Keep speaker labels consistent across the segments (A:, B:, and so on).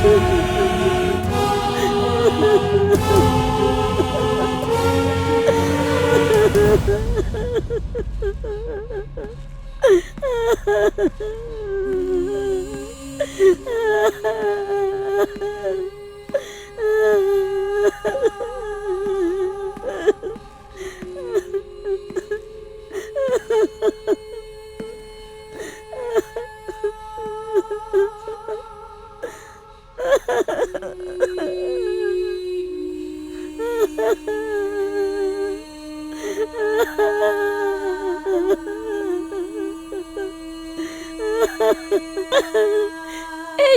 A: ए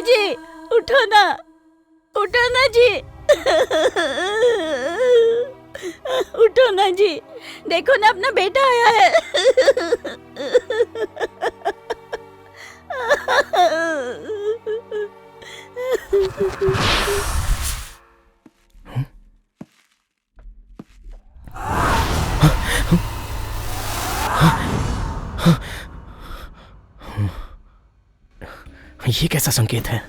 A: जी, उठो ना जी। उठो ना जी, देखो ना अपना बेटा आया है।
B: ये कैसा संकेत है?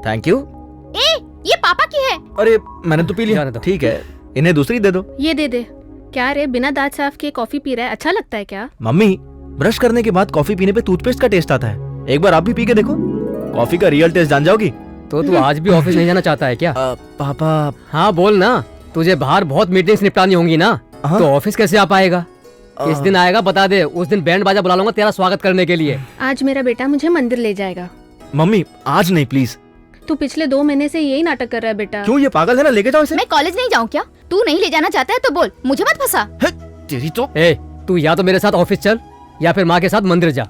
B: Thank you.
C: ए, ये पापा की है।
B: अरे मैंने तो पी लिया। ठीक है, इन्हें दूसरी दे दो।
D: ये दे दे। क्या रे, बिना दांत साफ किए कॉफी पी रहा है? अच्छा लगता है क्या?
B: मम्मी, ब्रश करने के बाद कॉफी पीने पे टूथपेस्ट का टेस्ट आता है। एक बार आप भी पी के देखो, कॉफी का रियल टेस्ट जान जाओगी।
E: तो तू आज भी ऑफिस नहीं जाना चाहता है क्या?
B: पापा।
E: हाँ बोल ना, तुझे बाहर बहुत मीटिंग्स निपटानी होंगी ना, तो ऑफिस कैसे आ पाएगा? किस दिन आएगा बता दे, उस दिन बैंड बाजा बुला लूंगा तेरा स्वागत करने के लिए।
D: आज मेरा बेटा मुझे मंदिर ले जाएगा।
B: मम्मी आज नहीं प्लीज।
D: तू पिछले 2 महीने से यही नाटक कर रहा है बेटा।
B: क्यों, ये पागल है ना, लेके जाओ इसे।
C: मैं कॉलेज नहीं जाऊँ क्या? तू नहीं ले जाना चाहता है तो बोल, मुझे मत फंसा।
B: तेरी तो।
E: ए, तू या तो मेरे साथ ऑफिस चल या फिर माँ के साथ मंदिर जा।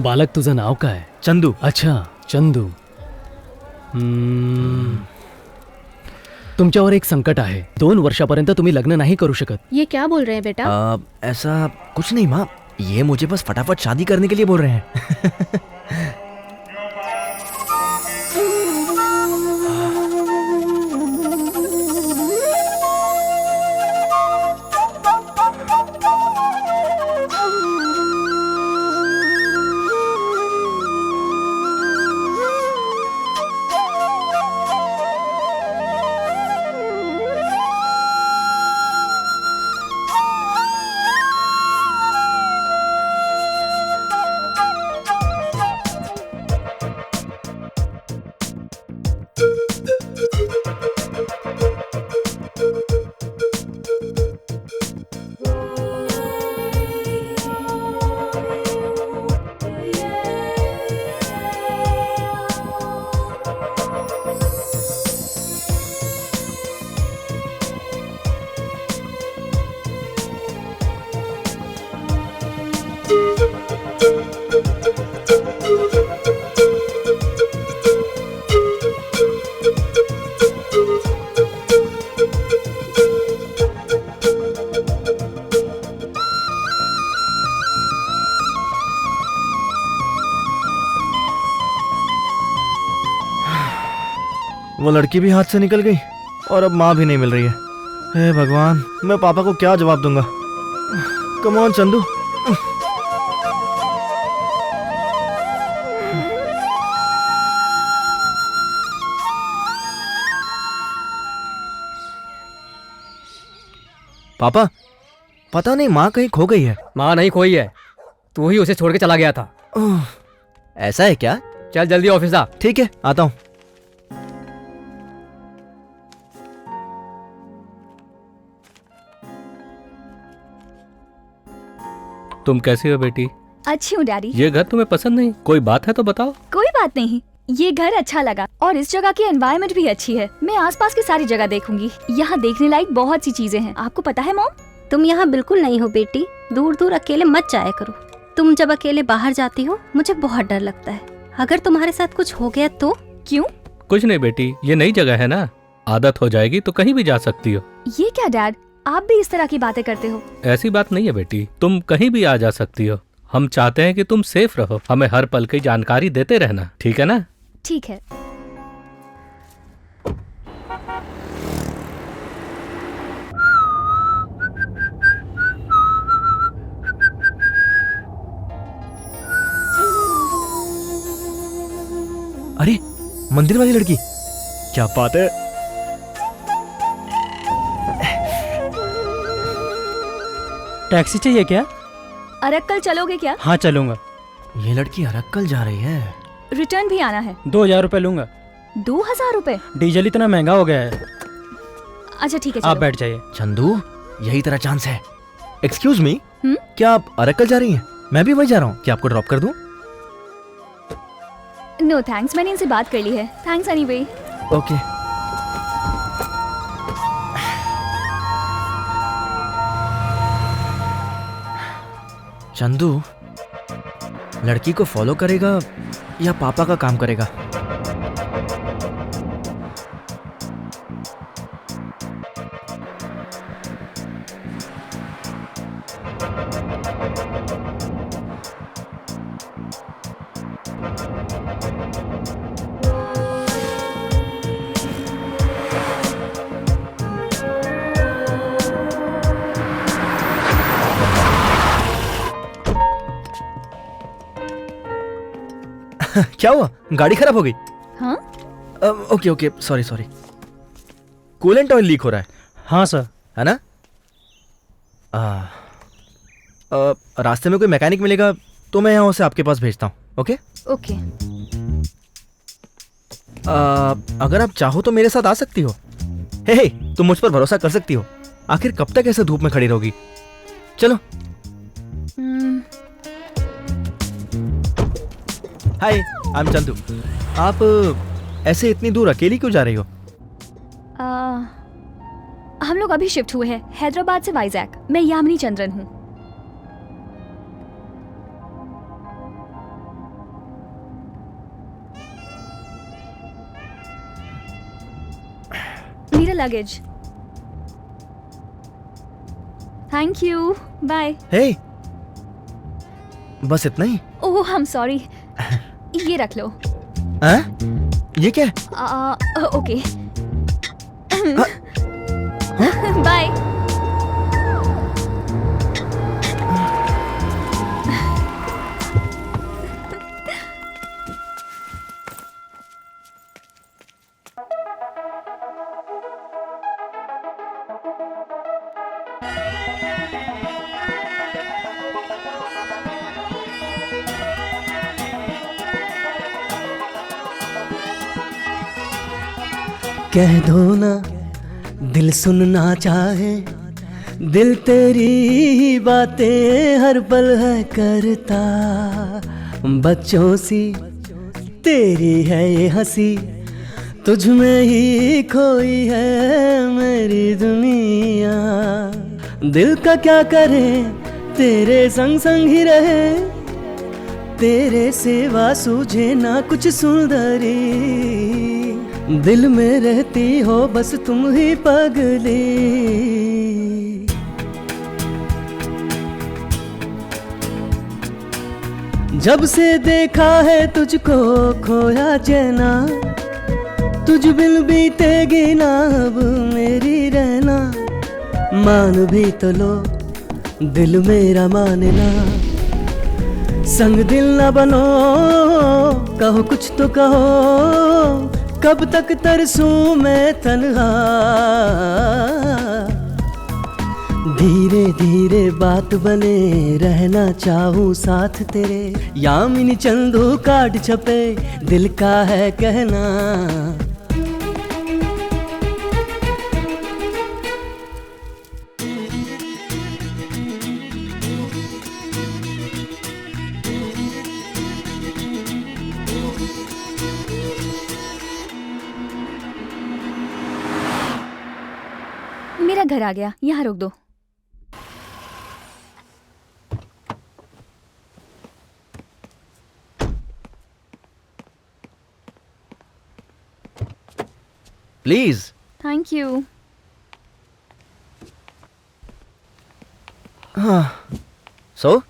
F: बालक तुझं नाव काय?
B: चंदू।
F: अच्छा चंदू. तुमच्यावर एक संकट आहे. 2 वर्षापर्यंत तुम्ही लग्न नाही करू शकत.
D: ये क्या बोल रहे हैं बेटा?
B: ऐसा कुछ नहीं माँ, ये मुझे बस फटाफट शादी करने के लिए बोल रहे हैं। वो लड़की भी हाथ से निकल गई और अब माँ भी नहीं मिल रही है। हे भगवान, मैं पापा को क्या जवाब दूंगा? Come on Chandu. पापा, पता नहीं माँ कहीं खो गई है।
E: माँ नहीं खोई है, तू ही उसे छोड़ के चला गया था।
B: ओह, ऐसा है क्या?
E: चल जल्दी ऑफिस आ।
B: ठीक है, आता हूँ।
G: तुम कैसी हो बेटी?
A: अच्छी हूँ डैडी।
G: ये घर तुम्हें पसंद नहीं? कोई बात है तो बताओ।
A: कोई बात नहीं, ये घर अच्छा लगा और इस जगह की एनवायरनमेंट भी अच्छी है। मैं आसपास की सारी जगह देखूंगी। यहाँ देखने लायक बहुत सी चीजें हैं। आपको पता है मॉम?
H: तुम यहाँ बिल्कुल नहीं हो बेटी, दूर दूर अकेले मत जाया करो। तुम जब अकेले बाहर जाती हो मुझे बहुत डर लगता है, अगर तुम्हारे साथ कुछ हो गया तो?
A: क्यों?
G: कुछ नहीं बेटी, ये नई जगह है ना, आदत हो जाएगी तो कहीं भी जा सकती हो।
A: ये क्या डैड, आप भी इस तरह की बातें करते हो?
G: ऐसी बात नहीं है बेटी, तुम कहीं भी आ जा सकती हो। हम चाहते हैं कि तुम सेफ रहो, हमें हर पल की जानकारी देते रहना, ठीक है ना?
A: ठीक है।
B: अरे, मंदिर वाली लड़की, क्या बात है।
I: टैक्सी चाहिए क्या?
A: अरक्कल चलोगे क्या?
I: हाँ चलूंगा।
B: ये लड़की अरक्कल जा रही है।
A: रिटर्न भी आना है।
I: 2000 रुपए लूंगा।
A: 2000 रुपए?
I: डीजल इतना महंगा हो गया है।
A: अच्छा ठीक है,
I: आप
A: चलो।
I: बैठ जाइए।
B: चंदू, यही तेरा चांस है। एक्सक्यूज मी,
A: हम्म?
B: क्या आप अरक्कल जा रही हैं? मैं भी वही जा रहा हूँ, क्या आपको ड्रॉप कर दूं?
A: नो थैंक्स, मैंने इनसे बात कर ली है। Thanks anyway.
B: ओके। चंदू लड़की को फॉलो करेगा या पापा का काम करेगा? क्या हुआ? गाड़ी खराब हो गई?
A: हाँ?
B: Okay okay, sorry sorry. Coolant oil leak हो रहा है।
I: हाँ सर।
B: है ना? रास्ते में कोई मैकेनिक मिलेगा तो मैं यहाँ से आपके पास भेजता हूँ। Okay
A: okay.
B: अगर आप चाहो तो मेरे साथ आ सकती हो। हे, तुम मुझ पर भरोसा कर सकती हो। आखिर कब तक ऐसे धूप में खड़ी रहोगी? चलो। हाय, आई एम चंदू। आप ऐसे इतनी दूर अकेली क्यों जा रही हो?
A: हम लोग अभी शिफ्ट हुए हैं हैदराबाद से वाइजैक। मैं यामिनी चंद्रन हूँ। मेरा luggage. Thank you, bye.
B: Hey, बस इतना ही?
A: ओह आई एम सॉरी। ये रख लो।
B: ये क्या है?
A: ओके। बाय।
J: कह दो ना दिल सुनना चाहे, दिल तेरी ही बातें हर पल है करता। बच्चों सी तेरी है ये हंसी, तुझ में ही खोई है मेरी दुनिया। दिल का क्या करे, तेरे संग संग ही रहे, तेरे सिवा सूझे ना कुछ सुंदरी। दिल में रहती हो बस तुम ही पगली। जब से देखा है तुझको खोया चैना, तुझ बिन बीतेगी ना अब मेरी रहना, मान भी तो लो दिल मेरा माने ना। संग दिल न बनो, कहो कुछ तो कहो, कब तक तरसूं मैं तन्हा। धीरे धीरे बात बने, रहना चाहूं साथ तेरे, यामिनी चंदू काट छपे दिल का है कहना।
A: मेरा घर आ गया, यहाँ रोक दो।
B: प्लीज।
A: Thank you.
B: हाँ, सो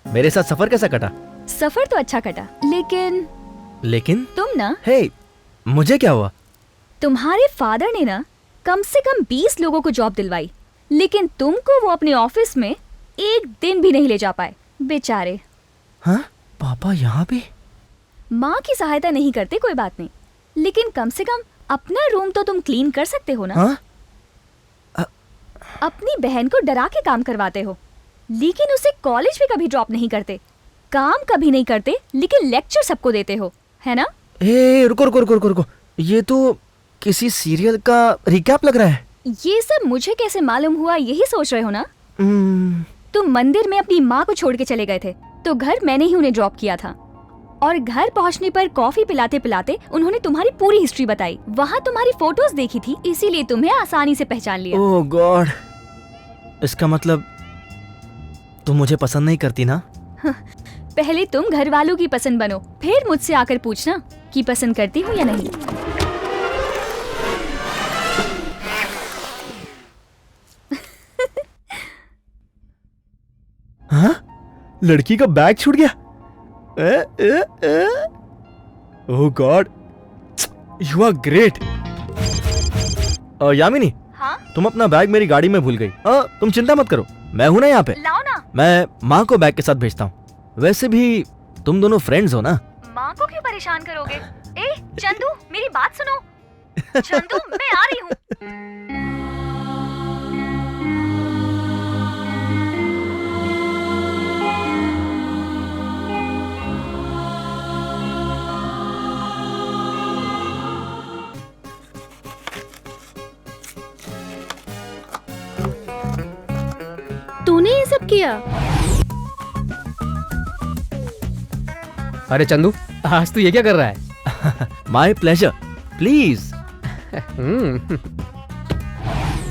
B: मेरे साथ सफर कैसा कटा?
A: सफर तो अच्छा कटा, लेकिन तुम ना,
B: हे, मुझे क्या हुआ?
A: तुम्हारे फादर ने ना कम से कम 20 लोगों को जॉब दिलवाई, लेकिन तुमको वो अपने ऑफिस में एक दिन भी नहीं ले जा पाए, बेचारे।
B: हाँ, पापा यहाँ पे?
A: माँ की सहायता नहीं करते कोई बात नहीं, लेकिन कम से कम अपना रूम तो तुम क्लीन कर सकते हो ना।
B: हाँ?
A: अपनी बहन को डरा के काम करवाते हो, लेकिन उसे कॉलेज भी कभी ड्रॉप नहीं करते, काम कभी नहीं करते, लेकिन लेक्चर सबको देते हो, है ना?
B: ए, रुको, ये तो किसी सीरियल का रिकैप लग रहा है।
A: ये सब मुझे कैसे मालूम हुआ, यही सोच रहे हो ना? तुम मंदिर में अपनी माँ को छोड़ के चले गए थे, तो घर मैंने ही उन्हें ड्रॉप किया था, और घर पहुँचने पर कॉफी पिलाते पिलाते उन्होंने तुम्हारी पूरी हिस्ट्री बताई। वहाँ तुम्हारी फोटोज देखी थी, इसीलिए तुम्हें आसानी से पहचान लिया।
B: ओह गॉड, इसका मतलब तुम मुझे पसंद नहीं करती ना?
A: पहले तुम घर वालों की पसंद बनो, फिर मुझसे आकर पूछना कि पसंद करती हूँ या नहीं।
B: हाँ? लड़की का बैग छूट गया। Oh God, you are great. Yamini,
A: हाँ?
B: तुम अपना बैग मेरी गाड़ी में भूल गई। तुम चिंता मत करो, मैं हूं ना यहाँ पे।
A: लाओ ना।
B: मैं माँ को बैग के साथ भेजता हूँ। वैसे भी तुम दोनों फ्रेंड्स हो ना।
A: माँ को क्यों परेशान करोगे? ए चंदू, मेरी बात सुनो। चंदू, मैं आ रही हूँ।
D: तूने ये सब किया?
E: अरे चंदू, आज तू ये क्या कर रहा है?
B: My pleasure, please.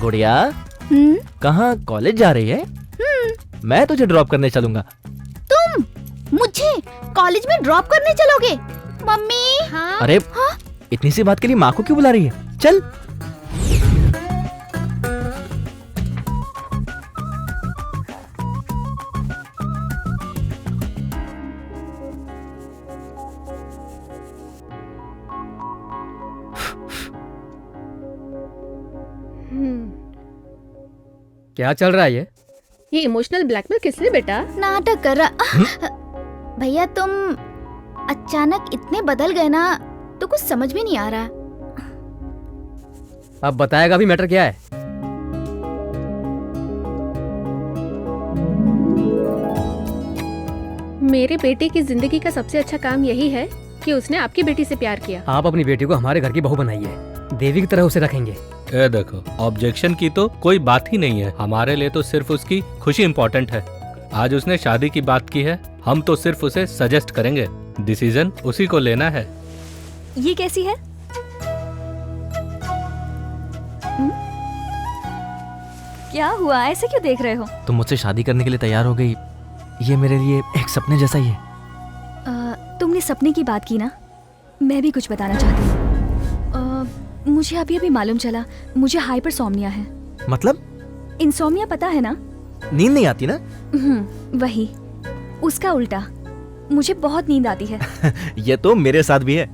B: गुड़िया, कहाँ कॉलेज जा रही है? मैं तुझे ड्रॉप करने चलूंगा।
C: तुम मुझे कॉलेज में ड्रॉप करने चलोगे? मम्मी।
D: हाँ?
B: अरे हाँ? इतनी सी बात के लिए माँ को क्यों बुला रही है? चल।
E: क्या चल रहा है
D: ये इमोशनल ब्लैकमेल किस लिए बेटा?
C: नाटक कर रहा। भैया तुम अचानक इतने बदल गए ना, तो कुछ समझ में नहीं आ रहा।
E: अब बताएगा भी मैटर क्या है?
D: मेरे बेटे की जिंदगी का सबसे अच्छा काम यही है कि उसने आपकी बेटी से प्यार किया।
E: आप अपनी बेटी को हमारे घर की बहू बनाइए, देवी की तरह उसे रखेंगे।
G: ए देखो, ऑब्जेक्शन की तो कोई बात ही नहीं है। हमारे लिए तो सिर्फ उसकी खुशी इम्पोर्टेंट है। आज उसने शादी की बात की है, हम तो सिर्फ उसे सजेस्ट करेंगे, डिसीजन उसी को लेना है।
A: ये कैसी है? क्या हुआ, ऐसे क्यों देख रहे हो?
B: तुम मुझसे शादी करने के लिए तैयार हो गई, ये मेरे लिए एक सपने जैसा ही है।
A: तुमने सपने की बात की ना, मैं भी कुछ बताना चाहती हूँ। मुझे अभी अभी मालूम चला, मुझे हाइपरसोमनिया है।
B: मतलब?
A: इंसोमनिया पता है ना?
B: नींद नहीं आती ना?
A: वही, उसका उल्टा। मुझे बहुत नींद आती है।
B: ये तो मेरे साथ भी है,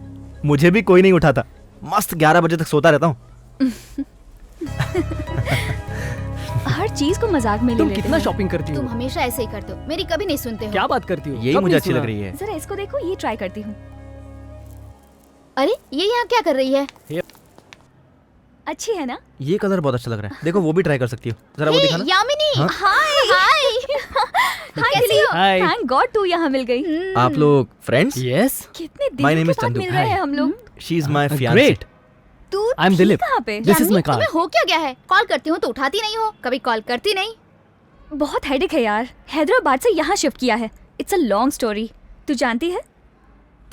B: मुझे भी कोई नहीं उठाता। मस्त 11 बजे तक सोता रहता हूँ।
A: हर चीज को मजाक में ले
F: तुम
A: लेते
F: कितना
A: हो।
F: शॉपिंग करती
C: तुम
F: हो?
C: हमेशा ऐसे ही करते हो, मेरी कभी नहीं सुनते हो।
F: क्या बात करती हो?
B: यही
F: कब
B: मुझे
F: नहीं
B: अच्छी
F: सुना?
B: लग रही है।
A: जरा इसको देखो, ये ट्राई करती हूँ।
C: अरे ये यहाँ क्या कर रही है?
A: अच्छी है ना?
B: ये कलर बहुत अच्छा लग रहा है। देखो वो भी ट्राई कर सकती हो, जरा वो
C: हे,
B: दिखाना।
C: यामिनी,
B: हाँ?
C: हाय हाय। कैसी हो?
F: हाय।
A: थैंक गॉड तू यहाँ मिल गई।
B: आप लोग फ्रेंड्स?
F: यस।
A: कितने
B: My
A: दिन
B: name
A: के
B: is
A: बाद
B: चंदू।
A: मिल रहे हैं
F: Hi.
A: हम लोग।
B: She is my fiancee.
F: Great.
A: तू
F: I'm
A: थी
F: दिलीप।
A: कहाँ पे?
F: This is
C: Yamini,
F: my car.
C: तुम्हें हो क्या गया है? कॉल करती हूँ तो उठाती नहीं हो, कभी कॉल करती नहीं।
A: बहुत हेडेक है यार, हैदराबाद से यहाँ शिफ्ट किया है। It's a long story. तू जानती है,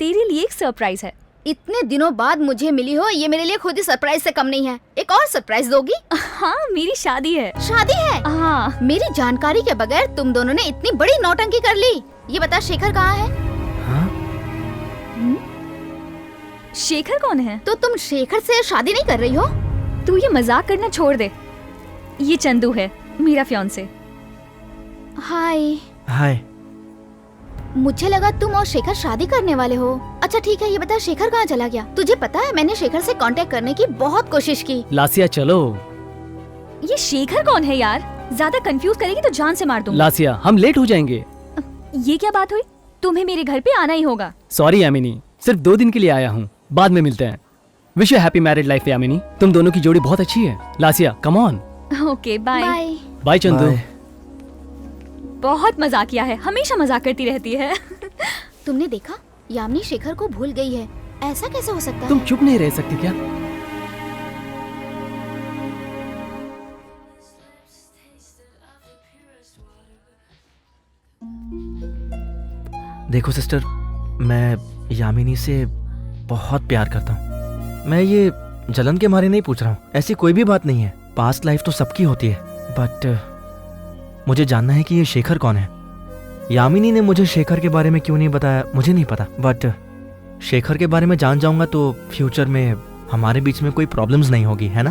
A: तेरे लिए एक सरप्राइज है।
C: इतने दिनों बाद मुझे मिली हो, ये मेरे लिए खुद ही सरप्राइज से कम नहीं है। एक और सरप्राइज दोगी?
A: हाँ, मेरी शादी है।
C: शादी है?
A: हाँ।
C: मेरी जानकारी के बगैर तुम दोनों ने इतनी बड़ी नौटंकी कर ली। ये बता शेखर कहाँ है?
A: शेखर कौन है?
C: तो तुम शेखर से शादी नहीं कर रही हो?
A: तू ये मजाक करना छोड़ दे। ये चंदू है, मेरा फियांसे।
C: हाय।
B: हाय।
C: मुझे लगा तुम और शेखर शादी करने वाले हो। अच्छा ठीक है, ये बता शेखर कहाँ चला गया? तुझे पता है मैंने शेखर से कांटेक्ट करने की बहुत कोशिश की।
F: लासिया चलो।
A: ये शेखर कौन है यार? ज्यादा कंफ्यूज करेगी तो जान से मार दूंगा।
F: लासिया हम लेट हो जाएंगे।
A: ये क्या बात हुई? तुम्हें मेरे घर पे आना ही होगा।
F: सॉरी यामिनी, सिर्फ 2 दिन के लिए आया हूँ, बाद में मिलते हैं। Wish you happy married life Yamini, तुम दोनों की जोड़ी बहुत अच्छी है। Lasiya come on.
A: Okay bye.
C: Bye.
F: Bye Chandu.
B: Bye.
A: बहुत मजाक किया है, हमेशा मजाक करती रहती है।
C: तुमने देखा, यामिनी शेखर को भूल गई है। ऐसा कैसे हो सकता
F: तुम
C: है?
F: चुप नहीं रह सकती क्या?
B: देखो सिस्टर, मैं यामिनी से बहुत प्यार करता हूँ। मैं ये जलन के मारे नहीं पूछ रहा हूँ, ऐसी कोई भी बात नहीं है। पास्ट लाइफ तो सबकी होती है, बट मुझे जानना है कि ये शेखर कौन है। यामिनी ने मुझे शेखर के बारे में क्यों नहीं बताया मुझे नहीं पता, बट शेखर के बारे में जान जाऊंगा तो फ्यूचर में हमारे बीच में कोई प्रॉब्लम्स नहीं होगी, है ना?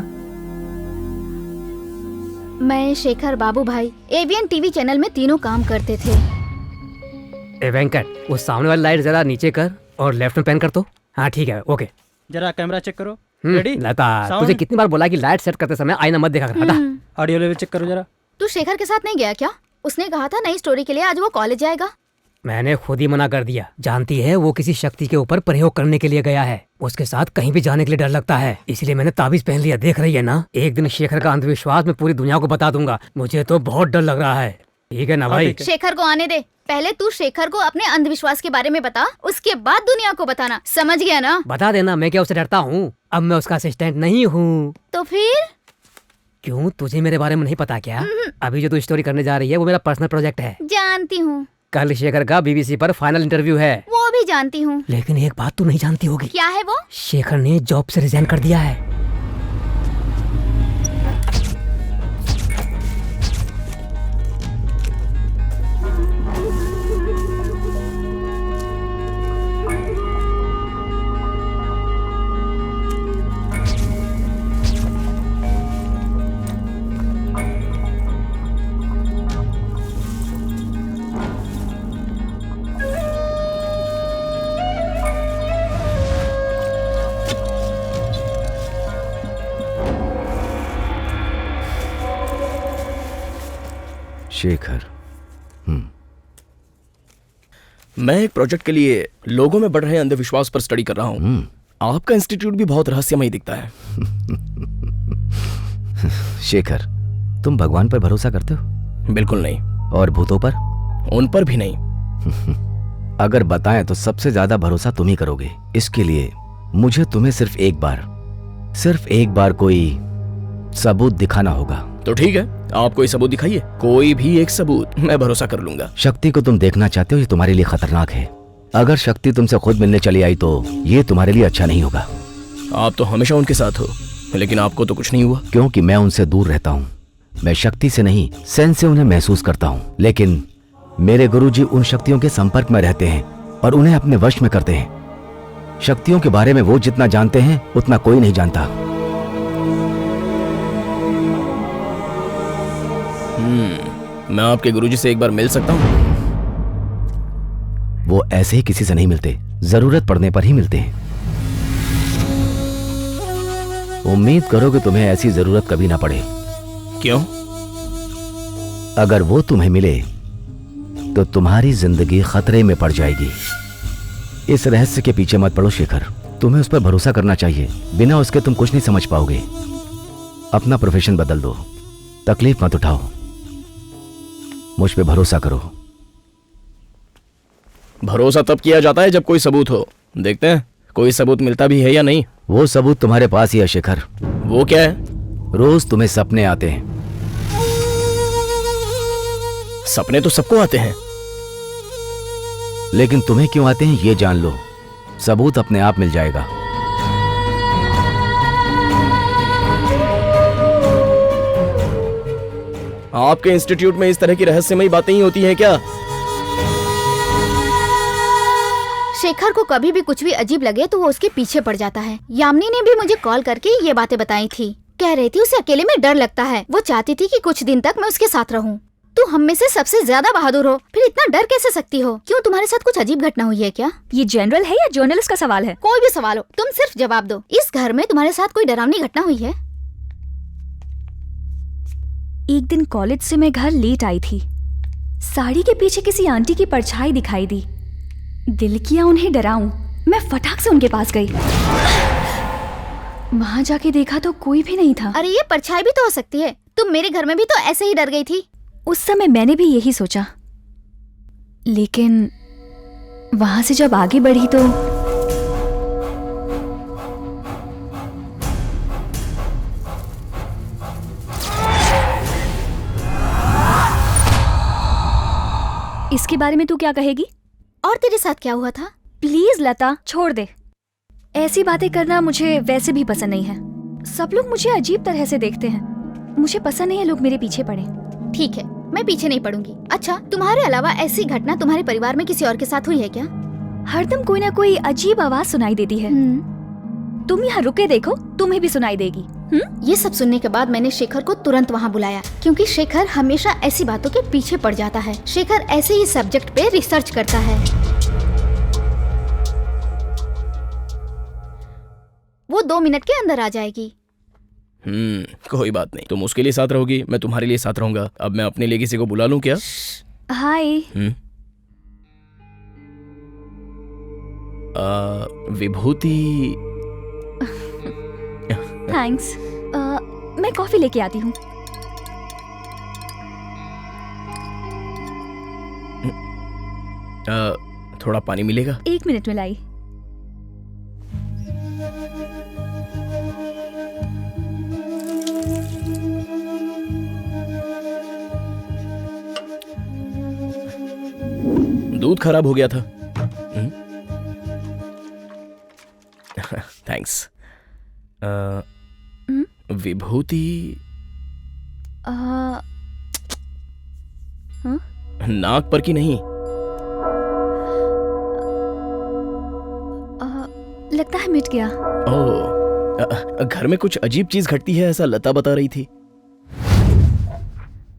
C: मैं शेखर बाबू भाई एवीएन टीवी चैनल में तीनों काम करते थे।
E: ए वेंकट, वो सामने वाली लाइट जरा नीचे कर और लेफ्ट में पैन कर तो। हाँ ठीक है, ओके।
I: जरा कैमरा चेक करो। रेडी?
E: लता,
I: Sound?
E: तुझे कितनी बार बोला कि लाइट सेट करते समय आईना मत देखा कर। हटा।
I: ऑडियो लेवल चेक करो जरा।
C: तू शेखर के साथ नहीं गया क्या? उसने कहा था नई स्टोरी के लिए आज वो कॉलेज जाएगा।
E: मैंने खुद ही मना कर दिया। जानती है, वो किसी शक्ति के ऊपर प्रयोग करने के लिए गया है। उसके साथ कहीं भी जाने के लिए डर लगता है, इसलिए मैंने ताबीज पहन लिया। देख रही है ना, एक दिन शेखर का अंधविश्वास मैं पूरी दुनिया को बता दूंगा। मुझे तो बहुत डर लग रहा है। ठीक है ना भाई?
I: ठीक है।
C: शेखर को आने दे। पहले तू शेखर को अपने अंधविश्वास के बारे में बता, उसके बाद दुनिया को बताना। समझ गया ना?
E: बता देना, मैं क्या उससे डरता हूँ? अब मैं उसका असिस्टेंट नहीं हूँ।
C: तो फिर
E: क्यों, तुझे मेरे बारे में नहीं पता क्या? अभी जो तू स्टोरी करने जा रही है वो मेरा पर्सनल प्रोजेक्ट है।
C: जानती हूँ।
E: कल शेखर का बीबीसी पर फाइनल इंटरव्यू है।
C: वो भी जानती हूँ।
E: लेकिन एक बात तू नहीं जानती होगी।
C: क्या है वो?
E: शेखर ने जॉब से रिजाइन कर दिया है।
K: शेखर। मैं एक प्रोजेक्ट के लिए लोगों में बढ़ रहे अंधविश्वास पर स्टडी कर रहा हूँ। आपका इंस्टीट्यूट भी बहुत रहस्यमय दिखता है।
L: शेखर, तुम भगवान पर भरोसा करते हो?
K: बिल्कुल नहीं।
L: और भूतों पर?
K: उन पर भी नहीं।
L: अगर बताएं तो सबसे ज्यादा भरोसा तुम ही करोगे। इसके लिए मुझे तुम्हें सिर्फ एक बार कोई सबूत दिखाना होगा।
K: तो ठीक है, आप कोई सबूत दिखाइए। कोई भी एक सबूत, मैं भरोसा कर लूंगा।
L: शक्ति को तुम देखना चाहते हो, ये तुम्हारे लिए खतरनाक है। अगर शक्ति तुमसे खुद मिलने चली आई तो ये तुम्हारे लिए अच्छा नहीं होगा।
K: आप तो हमेशा उनके साथ हो, लेकिन आपको तो कुछ नहीं हुआ।
L: क्योंकि मैं उनसे दूर रहता हूँ। मैं शक्ति से नहीं, सेंस से उन्हें महसूस करता हूँ। लेकिन मेरे गुरुजी उन शक्तियों के संपर्क में रहते हैं और उन्हें अपने वश में करते हैं। शक्तियों के बारे में वो जितना जानते हैं उतना कोई नहीं जानता।
K: मैं आपके गुरुजी से एक बार मिल सकता हूँ?
L: वो ऐसे ही किसी से नहीं मिलते, जरूरत पड़ने पर ही मिलते हैं। उम्मीद करो कि तुम्हें ऐसी जरूरत कभी ना पड़े।
K: क्यों?
L: अगर वो तुम्हें मिले तो तुम्हारी जिंदगी खतरे में पड़ जाएगी। इस रहस्य के पीछे मत पड़ो शेखर, तुम्हें उस पर भरोसा करना चाहिए। बिना उसके तुम कुछ नहीं समझ पाओगे। अपना प्रोफेशन बदल दो, तकलीफ मत उठाओ, मुझ पे भरोसा करो।
K: भरोसा तब किया जाता है जब कोई सबूत हो। देखते हैं कोई सबूत मिलता भी है या नहीं।
L: वो सबूत तुम्हारे पास ही है शेखर।
K: वो क्या है?
L: रोज तुम्हें सपने आते हैं।
K: सपने तो सबको आते हैं,
L: लेकिन तुम्हें क्यों आते हैं ये जान लो, सबूत अपने आप मिल जाएगा।
K: आपके इंस्टीट्यूट में इस तरह की रहस्यमयी बातें ही होती हैं क्या?
C: शेखर को कभी भी कुछ भी अजीब लगे तो वो उसके पीछे पड़ जाता है। यामिनी ने भी मुझे कॉल करके ये बातें बताई थी। कह रही थी उसे अकेले में डर लगता है। वो चाहती थी कि कुछ दिन तक मैं उसके साथ रहूं। तू हम में से सबसे ज्यादा बहादुर हो, फिर इतना डर कैसे सकती हो? क्यों, तुम्हारे साथ कुछ अजीब घटना हुई है क्या?
A: ये जनरल है या जर्नलिस्ट का सवाल है?
C: कोई भी सवाल हो, तुम सिर्फ जवाब दो। इस घर में तुम्हारे साथ कोई डरावनी घटना हुई है?
A: एक दिन कॉलेज से मैं घर लेट आई थी। साड़ी के पीछे किसी आंटी की परछाई दिखाई दी। दिल किया उन्हें डराऊं। मैं फटाक से उनके पास गई। वहां जाके देखा तो कोई भी नहीं था।
C: अरे ये परछाई भी तो हो सकती है। तुम मेरे घर में भी तो ऐसे ही डर गई थी।
A: उस समय मैंने भी यही सोचा, लेकिन वहां से जब आगे बढ़ी तो इसके बारे में तू क्या कहेगी?
C: और तेरे साथ क्या हुआ था?
A: प्लीज लता, छोड़ दे। ऐसी बातें करना मुझे वैसे भी पसंद नहीं है। सब लोग मुझे अजीब तरह से देखते हैं। मुझे पसंद नहीं है लोग मेरे पीछे पड़े।
C: ठीक है, मैं पीछे नहीं पड़ूंगी। अच्छा, तुम्हारे अलावा ऐसी घटना तुम्हारे परिवार में किसी और के साथ हुई है क्या?
A: हरदम कोई ना कोई अजीब आवाज सुनाई देती है। तुम यहाँ रुके देखो, तुम्हें भी सुनाई देगी।
C: ये सब सुनने के बाद मैंने शेखर को तुरंत वहाँ बुलाया, क्योंकि शेखर हमेशा ऐसी बातों के पीछे पड़ जाता है। शेखर ऐसे ही सब्जेक्ट पे रिसर्च करता है। वो 2 मिनट के अंदर आ जाएगी।
K: कोई बात नहीं, तुम उसके लिए साथ रहोगी, मैं तुम्हारे लिए साथ रहूंगा। अब मैं अपने लिए किसी को बुला लूं क्या?
A: हाय।
K: विभूति।
A: थैंक्स। मैं कॉफी लेके आती हूँ।
K: थोड़ा पानी मिलेगा?
A: 1 मिनट में लाई।
K: दूध खराब हो गया था। थैंक्स। विभूति। नाक पर की नहीं?
A: लगता है मिट गया।
K: ओह, घर में कुछ अजीब चीज घटती है ऐसा लता बता रही थी।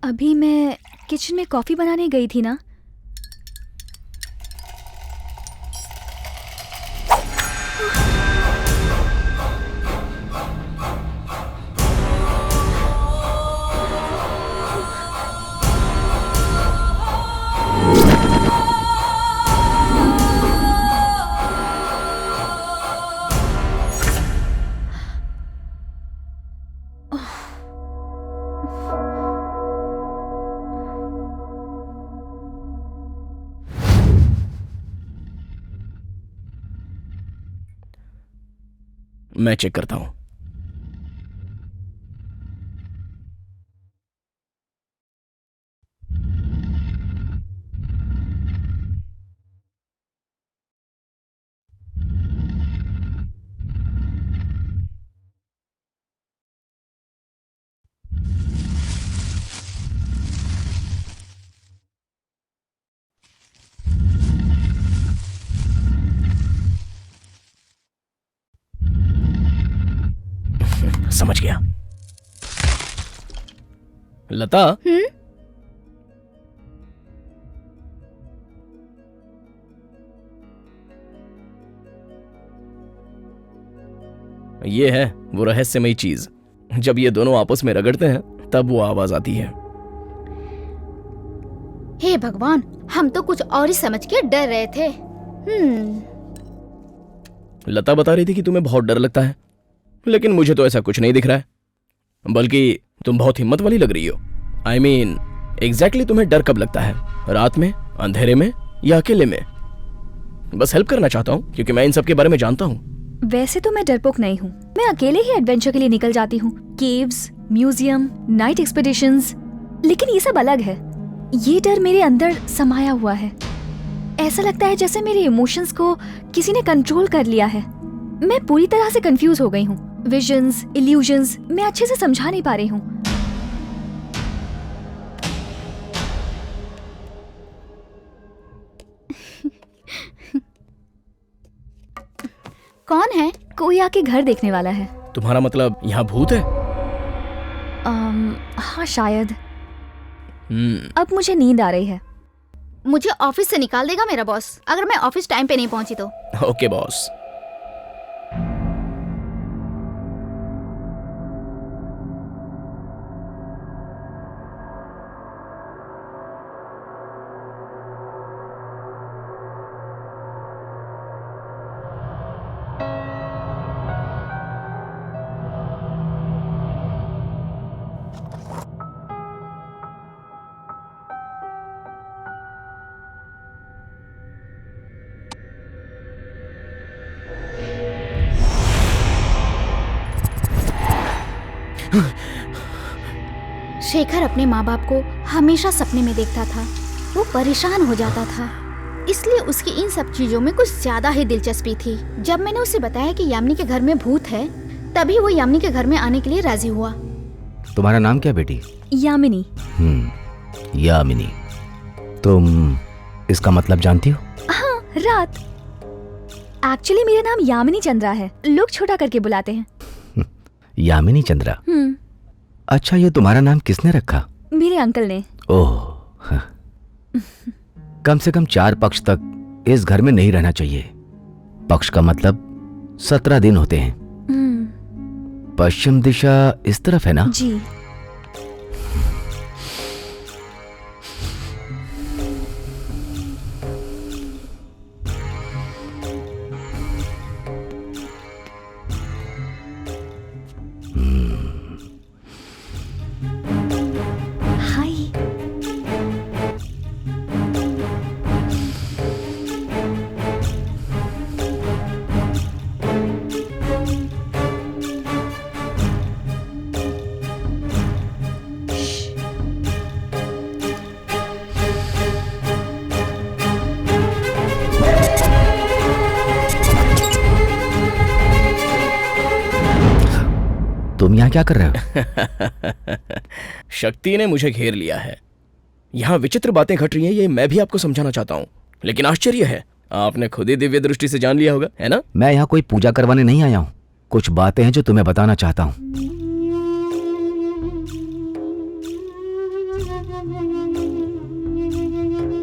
A: अभी मैं किचन में कॉफी बनाने गई थी ना।
K: मैं चेक करता हूं। समझ गया। लता, ये है वो रहस्यमयी चीज। जब ये दोनों आपस में रगड़ते हैं तब वो आवाज आती है।
C: हे भगवान, हम तो कुछ और ही समझ के डर रहे थे।
K: लता बता रही थी कि तुम्हें बहुत डर लगता है, लेकिन मुझे तो ऐसा कुछ नहीं दिख रहा है, बल्कि तुम बहुत हिम्मत वाली लग रही हो। I mean, एग्जैक्टली तुम्हें डर कब लगता है? रात में, अंधेरे में या अकेले में? बस हेल्प करना चाहता हूँ क्योंकि मैं इन सब के बारे में जानता हूँ।
A: वैसे तो मैं डरपोक नहीं हूँ, मैं अकेले ही एडवेंचर के लिए निकल जाती हूँ। Caves, museum, night expeditions. लेकिन ये सब अलग है। ये डर मेरे अंदर समाया हुआ है। ऐसा लगता है जैसे मेरे इमोशंस को किसी ने कंट्रोल कर लिया है। मैं पूरी तरह से कंफ्यूज हो गई हूँ। विजन्स, इल्यूजन्स मैं अच्छे से समझा नहीं पा रही हूँ।
C: कौन है?
A: कोई आके घर देखने वाला है।
K: तुम्हारा मतलब यहाँ भूत है?
A: हाँ शायद। अब मुझे नींद आ रही है।
C: मुझे ऑफिस से निकाल देगा मेरा बॉस अगर मैं ऑफिस टाइम पे नहीं पहुंची तो।
K: Okay boss.
C: शेखर अपने माँ बाप को हमेशा सपने में देखता था। वो परेशान हो जाता था, इसलिए उसकी इन सब चीजों में कुछ ज्यादा ही दिलचस्पी थी। जब मैंने उसे बताया कि यामिनी के घर में भूत है, तभी वो यामिनी के घर में आने के लिए राजी हुआ।
L: तुम्हारा नाम क्या बेटी?
A: यामिनी।
L: यामिनी। तुम इसका मतलब जानती हो?
A: हाँ, रात। एक्चुअली मेरा नाम यामिनी चंद्रा है, लोग छोटा करके बुलाते हैं।
L: यामिनी चंद्रा। अच्छा, ये तुम्हारा नाम किसने रखा?
A: मेरे अंकल ने।
L: ओह, कम से कम 4 पक्ष तक इस घर में नहीं रहना चाहिए। पक्ष का मतलब 17 दिन होते हैं। पश्चिम दिशा इस तरफ है ना?
A: जी।
L: तुम यहाँ क्या कर रहे हो?
K: शक्ति ने मुझे घेर लिया है। यहाँ विचित्र बातें घट रही हैं, ये मैं भी आपको समझाना चाहता हूँ, लेकिन आश्चर्य है आपने खुद ही दिव्य दृष्टि से जान लिया होगा, है ना?
L: मैं यहाँ कोई पूजा करवाने नहीं आया हूँ। कुछ बातें हैं जो तुम्हें बताना चाहता हूँ।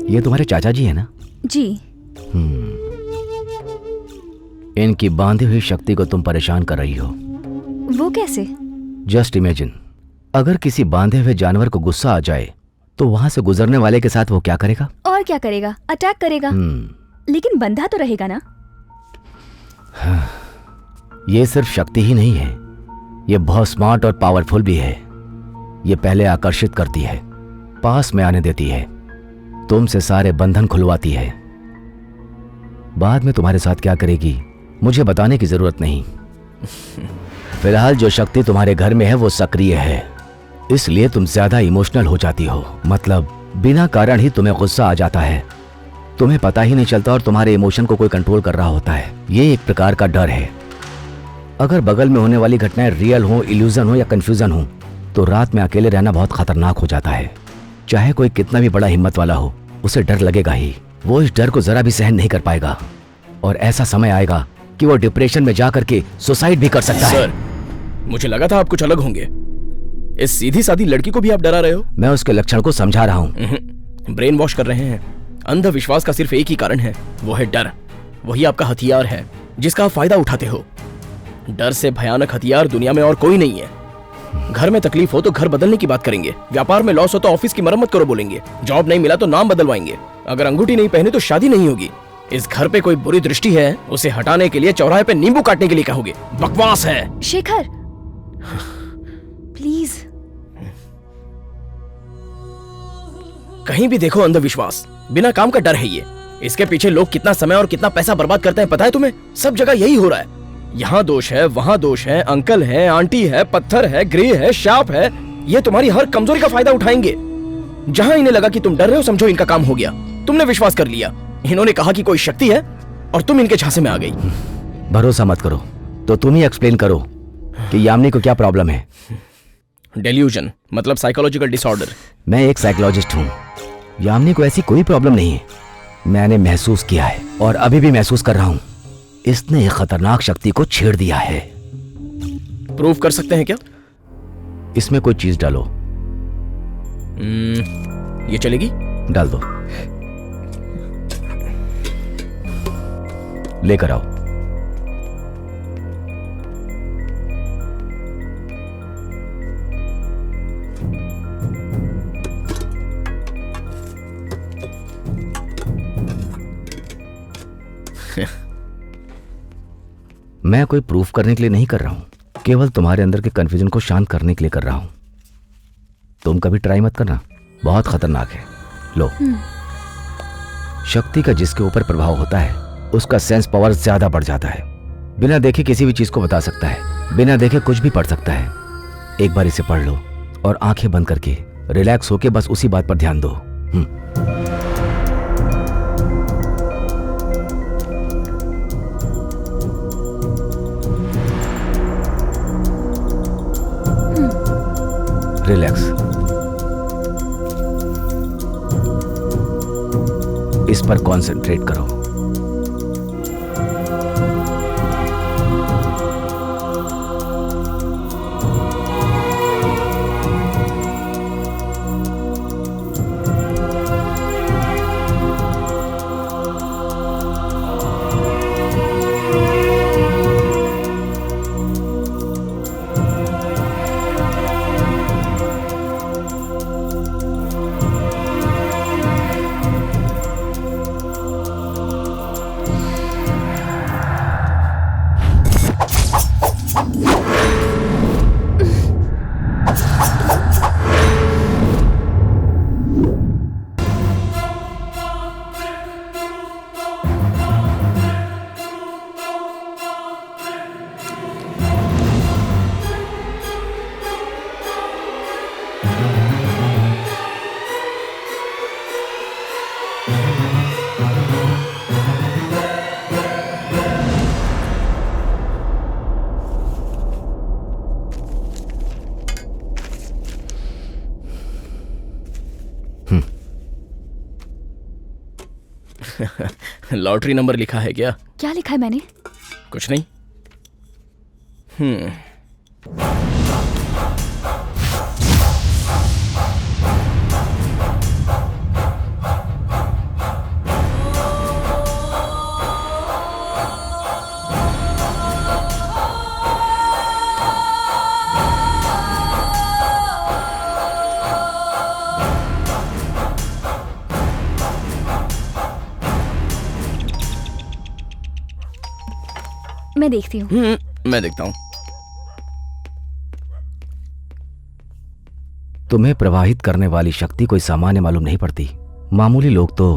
L: ये तुम्हारे चाचा जी है ना?
A: जी।
L: इनकी बांधी हुई शक्ति को तुम परेशान कर रही हो।
A: वो कैसे?
L: जस्ट इमेजिन, अगर किसी बांधे हुए जानवर को गुस्सा आ जाए तो वहां से गुजरने वाले के साथ वो क्या करेगा?
A: और क्या करेगा? अटैक करेगा। लेकिन बंधा तो रहेगा ना?
L: ये सिर्फ शक्ति ही नहीं है, ये बहुत स्मार्ट और पावरफुल भी है। ये पहले आकर्षित करती है, पास में आने देती है, तुमसे सारे बंधन खुलवाती है। बाद में तुम्हारे साथ क्या करेगी मुझे बताने की जरूरत नहीं। फिलहाल जो शक्ति तुम्हारे घर में है वो सक्रिय है, इसलिए तुम ज्यादा इमोशनल हो जाती हो। मतलब बिना कारण ही तुम्हें गुस्सा आ जाता है, तुम्हें पता ही नहीं चलता और तुम्हारे इमोशन को कोई कंट्रोल कर रहा होता है। ये एक प्रकार का डर है। अगर बगल में होने वाली घटनाएं रियल हो, इल्यूजन हो या कंफ्यूजन हो, तो रात में अकेले रहना बहुत खतरनाक हो जाता है। चाहे कोई कितना भी बड़ा हिम्मत वाला हो, उसे डर लगेगा ही। वो इस डर को जरा भी सहन नहीं कर पाएगा और ऐसा समय आएगा कि वो डिप्रेशन में जाकर के सुसाइड भी कर सकता है।
K: सर, मुझे लगा था आप कुछ अलग होंगे। इस सीधी सादी लड़की को भी आप डरा रहे हो?
L: मैं उसके लक्षण को समझा रहा हूँ।
K: ब्रेन वॉश कर रहे हैं। अंधविश्वास का सिर्फ एक ही कारण है, वो है डर। वही आपका हथियार है जिसका आप फायदा उठाते हो। डर से भयानक हथियार दुनिया में और कोई नहीं है। घर में तकलीफ हो तो घर बदलने की बात करेंगे, व्यापार में लॉस हो तो ऑफिस की मरम्मत करो बोलेंगे, जॉब नहीं मिला तो नाम बदलवाएंगे, अगर अंगूठी नहीं पहने तो शादी नहीं होगी, इस घर पे कोई बुरी दृष्टि है उसे हटाने के लिए चौराहे पे नींबू काटने के लिए कहोगे। बकवास है।
A: शेखर प्लीज।
K: कहीं भी देखो अंधविश्वास, बिना काम का डर है ये। इसके पीछे लोग कितना समय और कितना पैसा बर्बाद करते हैं पता है तुम्हें? सब जगह यही हो रहा है। यहाँ दोष है, वहाँ दोष है, अंकल है, आंटी है, पत्थर है, ग्रह है, शाप है, ये तुम्हारी हर कमजोरी का फायदा उठाएंगे। जहाँ इन्हें लगा कि तुम डर रहे हो समझो इनका काम हो गया, तुमने विश्वास कर लिया। इन्होंने कहा कि कोई शक्ति है और तुम इनके झांसे में आ गई।
L: भरोसा मत करो तो तुम ही एक्सप्लेन करो कि यामिनी को क्या प्रॉब्लम है।
K: डेल्यूजन मतलब साइकोलॉजिकल डिसऑर्डर।
L: मैं एक साइकोलॉजिस्ट हूँ। यामिनी को ऐसी कोई प्रॉब्लम नहीं है। मैंने महसूस किया है और अभी भी महसूस कर रहा हूँ। इसने एक खतरनाक शक्ति को छेड़ दिया है।
K: प्रूव कर सकते हैं क्या?
L: इसमें कोई चीज डालो।
K: ये चलेगी?
L: डाल दो। लेकर आओ। मैं कोई प्रूफ करने के लिए नहीं कर रहा हूं, केवल तुम्हारे अंदर के कंफ्यूजन को शांत करने के लिए कर रहा हूं। तुम कभी ट्राई मत करना, बहुत खतरनाक है। लो। शक्ति का जिसके ऊपर प्रभाव होता है उसका सेंस पावर ज्यादा बढ़ जाता है। बिना देखे किसी भी चीज को बता सकता है, बिना देखे कुछ भी पढ़ सकता है। एक बार इसे पढ़ लो और आंखें बंद करके रिलैक्स होके बस उसी बात पर ध्यान दो। रिलैक्स। इस पर कंसंट्रेट करो।
K: लॉटरी नंबर लिखा है क्या?
A: क्या लिखा है मैंने?
K: कुछ नहीं।
A: मैं देखती हूँ।
K: मैं देखता हूँ।
L: तुम्हें प्रवाहित करने वाली शक्ति कोई सामान्य मालूम नहीं पड़ती। मामूली लोग तो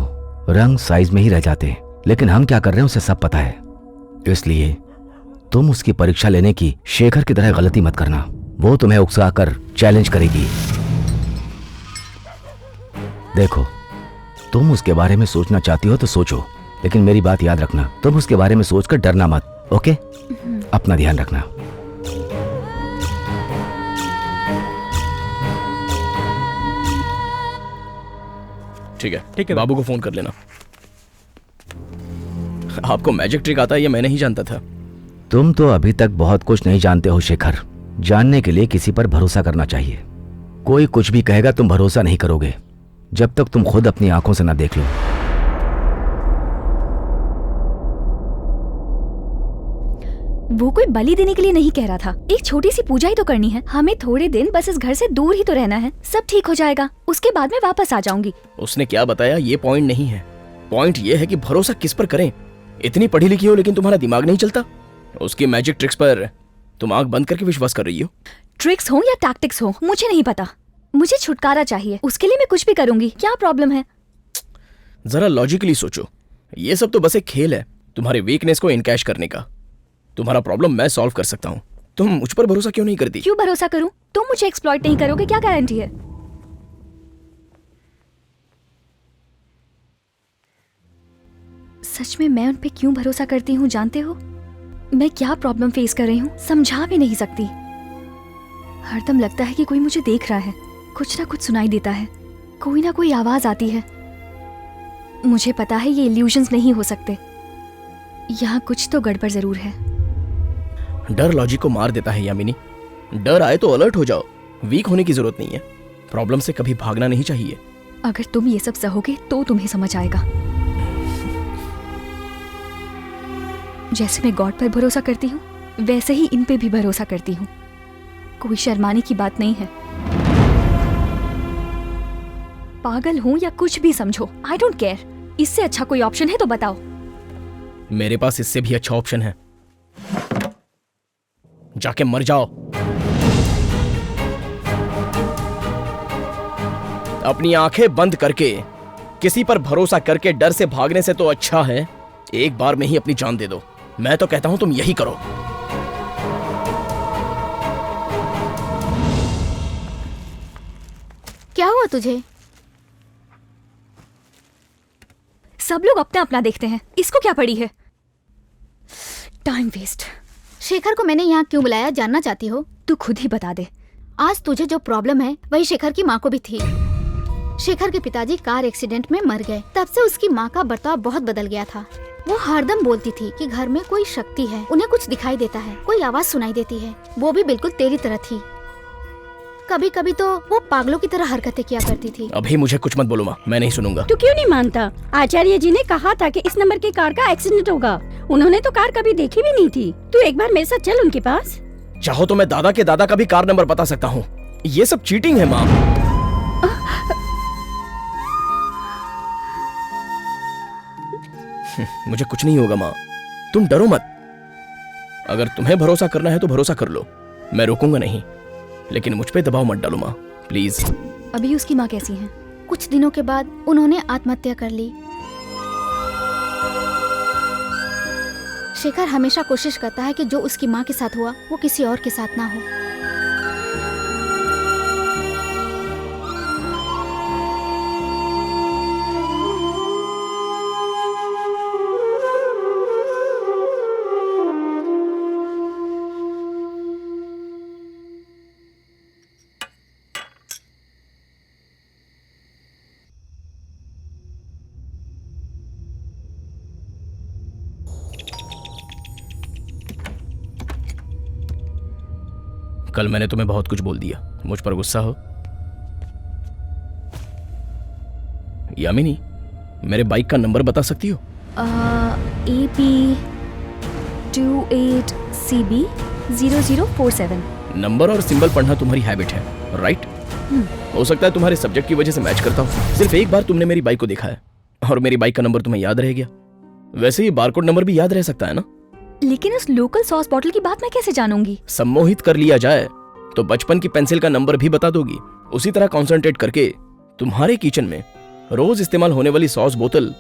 L: रंग साइज में ही रह जाते हैं, लेकिन हम क्या कर रहे हैं उसे सब पता है। इसलिए तुम उसकी परीक्षा लेने की शेखर की तरह गलती मत करना। वो तुम्हें उकसाकर चैलेंज करेगी। देखो, तुम उसके बारे में सोचना चाहती हो तो सोचो, लेकिन मेरी बात याद रखना, तुम उसके बारे में सोचकर डरना मत। ओके? अपना ध्यान रखना।
K: ठीक है, बाबू को फोन कर लेना। आपको मैजिक ट्रिक आता है ये मैं नहीं जानता था।
L: तुम तो अभी तक बहुत कुछ नहीं जानते हो शेखर। जानने के लिए किसी पर भरोसा करना चाहिए। कोई कुछ भी कहेगा तुम भरोसा नहीं करोगे जब तक तुम खुद अपनी आंखों से ना देख लो।
A: वो कोई बलि देने के लिए नहीं कह रहा था, एक छोटी सी पूजा ही तो करनी है। हमें थोड़े दिन बस इस घर से दूर ही तो रहना है, सब ठीक हो जाएगा, उसके बाद में वापस आ जाऊंगी।
K: उसने क्या बताया ये पॉइंट नहीं है। पॉइंट ये है कि भरोसा किस पर करें। इतनी पढ़ी लिखी हो लेकिन तुम्हारा दिमाग नहीं चलता। उसकी मैजिक ट्रिक्स पर तुम आंख बंद करके विश्वास कर रही हो।
A: ट्रिक्स हो या टैक्टिक्स हो मुझे नहीं पता, मुझे छुटकारा चाहिए, उसके लिए मैं कुछ भी करूंगी। क्या प्रॉब्लम है?
K: जरा लॉजिकली सोचो, ये सब तो बस एक खेल है तुम्हारे वीकनेस को इनकैश करने का। तुम्हारा प्रॉब्लम मैं सॉल्व कर सकता हूँ, तुम मुझ पर भरोसा क्यों नहीं करती?
A: क्यों भरोसा करूं? तुम मुझे एक्सप्लॉइट नहीं करोगे, क्या गारंटी है? सच में मैं उन पे क्यों भरोसा करती हूँ जानते हो? मैं क्या प्रॉब्लम फेस कर रही हूँ समझा भी नहीं सकती। हरदम लगता है कि कोई मुझे देख रहा है, कुछ ना कुछ सुनाई देता है, कोई ना कोई आवाज आती है। मुझे पता है ये इल्यूजन्स नहीं हो सकते, यहाँ कुछ तो गड़बड़ जरूर है।
K: डर लॉजिक को मार देता है यामिनी। डर आए तो अलर्ट हो जाओ, वीक होने की जरूरत नहीं है। प्रॉब्लम से कभी भागना नहीं चाहिए।
A: अगर तुम ये सब सहोगे तो तुम्हें समझ आएगा। जैसे मैं गॉड पर भरोसा करती हूँ वैसे ही इन पे भी भरोसा करती हूँ। कोई शर्माने की बात नहीं है। पागल हूँ या कुछ भी समझो, आई डोंट केयर। इससे अच्छा कोई ऑप्शन है तो बताओ।
K: मेरे पास इससे भी अच्छा ऑप्शन है, जाके मर जाओ। अपनी आंखें बंद करके किसी पर भरोसा करके डर से भागने से तो अच्छा है एक बार में ही अपनी जान दे दो। मैं तो कहता हूं तुम यही करो।
C: क्या हुआ तुझे?
A: सब लोग अपना अपना देखते हैं, इसको क्या पड़ी है? Time waste.
C: शेखर को मैंने यहाँ क्यों बुलाया जानना चाहती हो?
A: तू खुद ही बता दे।
C: आज तुझे जो प्रॉब्लम है वही शेखर की माँ को भी थी। शेखर के पिताजी कार एक्सीडेंट में मर गए, तब से उसकी माँ का बर्ताव बहुत बदल गया था। वो हरदम बोलती थी कि घर में कोई शक्ति है, उन्हें कुछ दिखाई देता है, कोई आवाज सुनाई देती है, वो भी बिल्कुल तेरी तरह थी। कभी कभी तो वो पागलों की तरह हरकतें किया करती थी।
K: अभी मुझे कुछ मत बोलो माँ, मैं नहीं सुनूंगा।
M: तू क्यों नहीं मानता? आचार्य जी ने कहा था कि इस नंबर की कार का एक्सीडेंट होगा। उन्होंने तो कार कभी देखी भी नहीं थी। तू एक बार मेरे साथ चल उनके पास।
K: चाहो तो मैं दादा के दादा का भी कार नंबर बता सकता हूँ। ये सब चीटिंग है माँ। मुझे कुछ नहीं होगा माँ, तुम डरो मत। अगर तुम्हें भरोसा करना है तो भरोसा कर लो, मैं रोकूंगा नहीं, लेकिन मुझ पे दबाव मत डालो माँ, प्लीज।
A: अभी उसकी माँ कैसी है?
C: कुछ दिनों के बाद उन्होंने आत्महत्या कर ली। शेखर हमेशा कोशिश करता है कि जो उसकी माँ के साथ हुआ वो किसी और के साथ ना हो।
K: कल मैंने तुम्हें बहुत कुछ बोल दिया, मुझ पर गुस्सा हो? यामिनी, मेरे बाइक का नंबर बता सकती हो?
A: AP28CB0047।
K: नंबर और सिंबल पढ़ना तुम्हारी हैबिट है, राइट? हो सकता है तुम्हारे सब्जेक्ट की वजह से मैच करता हूँ। सिर्फ एक बार तुमने मेरी बाइक को देखा है और मेरी बाइक का नंबर तुम्हें याद रह गया। वैसे ही बारकोड नंबर भी याद रह सकता है ना?
A: लेकिन उस लोकल सॉस बॉटल की बात मैं कैसे जानूंगी?
K: सम्मोहित कर लिया जाए तो बचपन की पेंसिल का नंबर भी बता दोगी। उसी तरह कंसंट्रेट करके तुम्हारे किचन में रोज इस्तेमाल होने वाली सॉस बोतल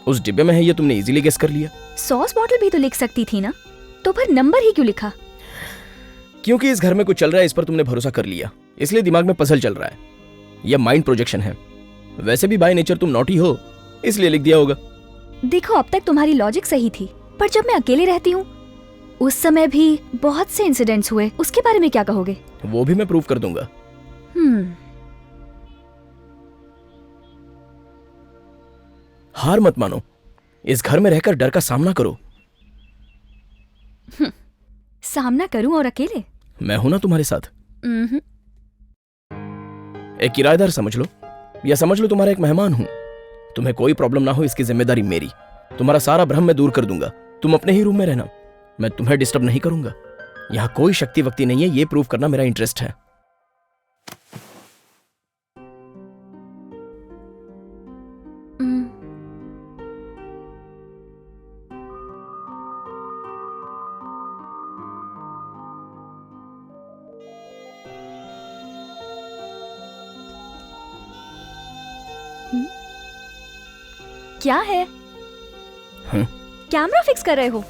K: उस डिब्बे में है, ये तुमने इजीली गेस कर लिया।
A: सॉस बॉटल भी तो लिख सकती थी ना, तो फिर नंबर ही क्यों लिखा?
K: क्योंकि इस घर में कुछ चल रहा है, इस पर तुमने भरोसा कर लिया, इसलिए दिमाग में पजल चल रहा है। यह माइंड प्रोजेक्शन है। वैसे भी बाय नेचर तुम नॉटी हो, इसलिए लिख दिया होगा।
A: देखो, अब तक तुम्हारी लॉजिक सही थी, पर जब मैं अकेले रहती हूँ उस समय भी बहुत से इंसिडेंट्स हुए, उसके बारे में क्या कहोगे?
K: वो भी मैं प्रूव कर दूंगा। हार मत मानो, इस घर में रहकर डर का सामना करो।
A: सामना करूं और अकेले?
K: मैं हूं ना तुम्हारे साथ। एक किराएदार समझ लो, या समझ लो तुम्हारा एक मेहमान हूं। तुम्हें कोई प्रॉब्लम ना हो इसकी जिम्मेदारी मेरी। तुम्हारा सारा भ्रम मैं दूर कर दूंगा। तुम अपने ही रूम में रहना, मैं तुम्हें डिस्टर्ब नहीं करूंगा। यहाँ कोई शक्ति वक्ति नहीं है, ये प्रूव करना मेरा इंटरेस्ट है।
A: क्या है? कैमरा फिक्स कर रहे हो?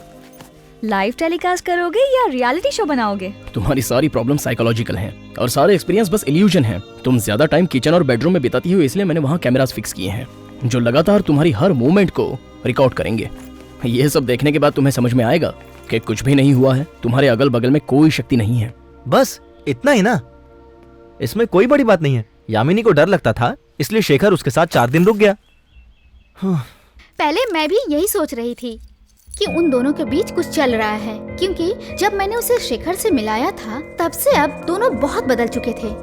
A: लाइव टेलीकास्ट करोगे या रियलिटी शो बनाओगे?
K: तुम्हारी सारी प्रॉब्लम साइकोलॉजिकल हैं और सारे एक्सपीरियंस बस इल्यूजन हैं। तुम ज्यादा टाइम किचन और बेडरूम में बिताती हो, इसलिए मैंने वहाँ कैमरास फिक्स किए हैं जो लगातार तुम्हारी हर मूवमेंट को रिकॉर्ड करेंगे। ये सब देखने के बाद तुम्हें समझ में आएगा कि कुछ भी नहीं हुआ है, तुम्हारे अगल बगल में कोई शक्ति नहीं है।
B: बस इतना ही ना, इसमें कोई बड़ी बात नहीं है। यामिनी को डर लगता था, इसलिए शेखर उसके साथ 4 दिन रुक गया।
C: पहले मैं भी यही सोच रही थी कि उन दोनों के बीच कुछ चल रहा है, क्योंकि जब मैंने उसे शेखर से मिलाया था तब से अब दोनों बहुत बदल चुके थे।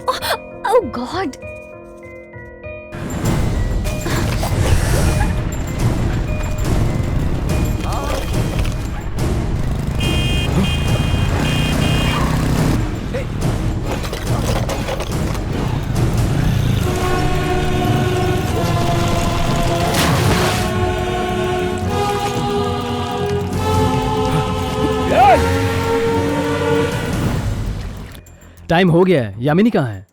A: ओह गॉड!
F: टाइम हो गया है, यामिनी कहाँ है?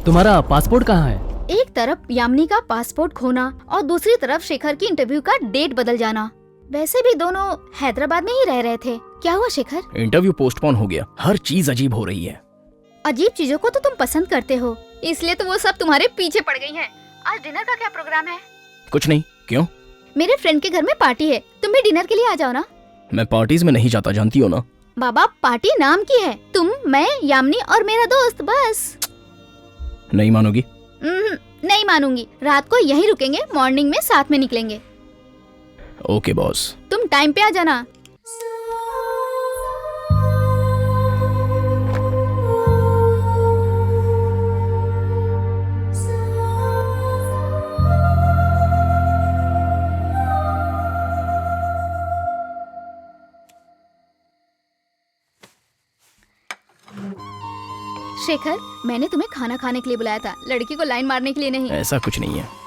F: तुम्हारा पासपोर्ट कहाँ है?
C: एक तरफ यामिनी का पासपोर्ट खोना और दूसरी तरफ शेखर की इंटरव्यू का डेट बदल जाना। वैसे भी दोनों हैदराबाद में ही रह रहे थे। क्या हुआ शेखर?
K: इंटरव्यू पोस्टपोन हो गया। हर चीज अजीब हो रही है।
C: अजीब चीजों को तो तुम पसंद करते हो, इसलिए तो वो सब तुम्हारे पीछे पड़ गई हैं। आज डिनर का क्या प्रोग्राम है?
K: कुछ नहीं। क्यों?
C: मेरे फ्रेंड के घर में पार्टी है, तुम भी डिनर के लिए आ जाओ ना।
K: मैं पार्टीज में नहीं जाता, जानती हो ना।
C: बाबा पार्टी नाम की है, तुम, मैं, यामिनी और मेरा दोस्त, बस।
K: नहीं मानोगी?
C: नहीं मानूंगी। रात को यहीं रुकेंगे, मॉर्निंग में साथ में निकलेंगे।
K: Okay boss.
C: तुम टाइम पे आ जाना। शेखर, मैंने तुम्हें खाना खाने के लिए बुलाया था, लड़की को लाइन मारने के लिए नहीं।
K: ऐसा कुछ नहीं है।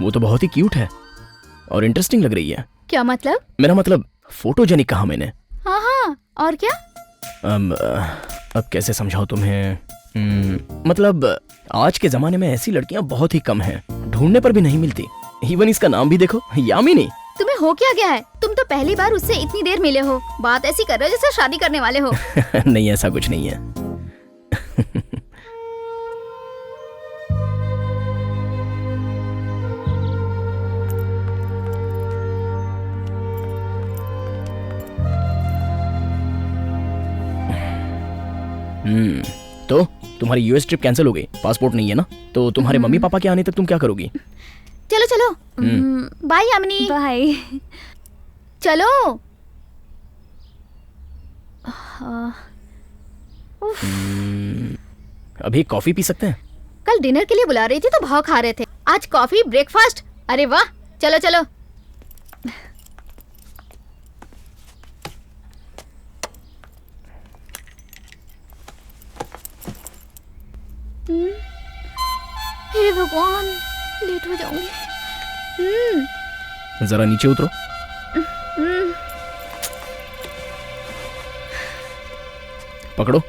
K: वो तो बहुत ही क्यूट है और इंटरेस्टिंग लग रही है।
C: क्या मतलब?
K: मेरा मतलब फोटोजेनिक कहा मैंने।
C: हाँ हाँ, और क्या?
K: अब कैसे समझाऊं तुम्हें? मतलब आज के जमाने में ऐसी लड़कियां बहुत ही कम हैं, ढूंढने पर भी नहीं मिलती। इवन इसका नाम भी देखो, यामिनी।
C: तुम्हें हो क्या गया है? तुम तो पहली बार उससे इतनी देर मिले हो, बात ऐसी कर रहे हो जैसे शादी करने वाले हो।
K: नहीं, ऐसा कुछ नहीं है। तो तुम्हारी यूएस ट्रिप कैंसिल हो गई, पासपोर्ट नहीं है ना, तो तुम्हारे मम्मी पापा के आने तक तुम क्या करोगी?
C: चलो चलो, बाय यामिनी।
A: बाय।
C: चलो।
K: अभी कॉफी पी सकते हैं?
C: कल डिनर के लिए बुला रही थी तो भाव खा रहे थे, आज कॉफी ब्रेकफास्ट। अरे वाह, चलो चलो। हे भगवान, लेट हो जाऊंगी।
K: जरा नीचे उतरो। पकड़ो।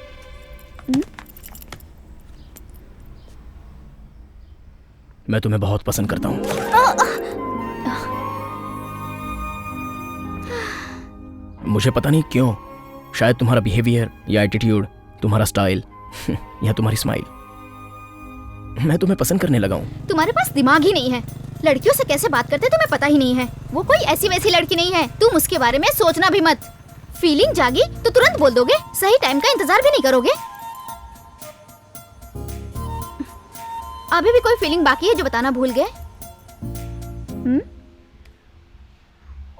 K: मैं तुम्हें बहुत पसंद करता हूँ। मुझे पता नहीं क्यों, शायद तुम्हारा बिहेवियर या एटीट्यूड, तुम्हारा स्टाइल यह तुम्हारी स्माइल, मैं तुम्हें पसंद करने लगा हूँ।
C: तुम्हारे पास दिमाग ही नहीं है। लड़कियों से कैसे बात करते तुम्हें पता ही नहीं है। वो कोई ऐसी वैसी लड़की नहीं है। तुम उसके बारे में सोचना भी मत। फीलिंग जागी तो तुरंत बोल दोगे, सही टाइम का इंतजार भी नहीं करोगे। अभी भी कोई फीलिंग बाकी है जो बताना भूल गए?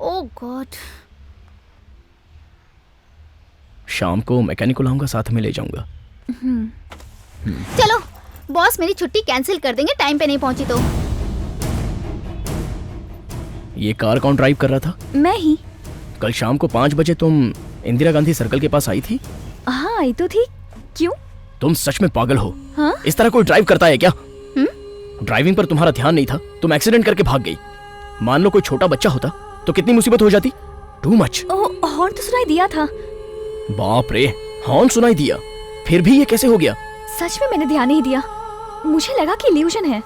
C: ओह गॉड।
K: शाम को मैकेनिक को लाऊंगा, साथ में ले जाऊंगा।
C: चलो, बॉस मेरी छुट्टी कैंसिल कर देंगे टाइम पे नहीं पहुंची तो।
K: ये कार कौन ड्राइव कर रहा था?
A: मैं ही।
K: कल शाम को 5 बजे तुम इंदिरा गांधी सर्कल के पास आई थी?
A: हाँ आई तो थी। क्यों?
K: तुम सच में पागल हो।
A: हाँ?
K: इस तरह कोई ड्राइव करता है क्या? ड्राइविंग पर तुम्हारा ध्यान नहीं था, तुम एक्सीडेंट करके भाग गई। मान लो कोई छोटा बच्चा होता तो कितनी मुसीबत हो जाती। Too much.
A: हॉर्न तो सुनाई दिया था।
K: बाप रे, हॉर्न सुनाई दिया, फिर भी ये कैसे हो गया?
A: सच में मैंने ध्यान नहीं दिया, मुझे लगा कि इल्यूजन है।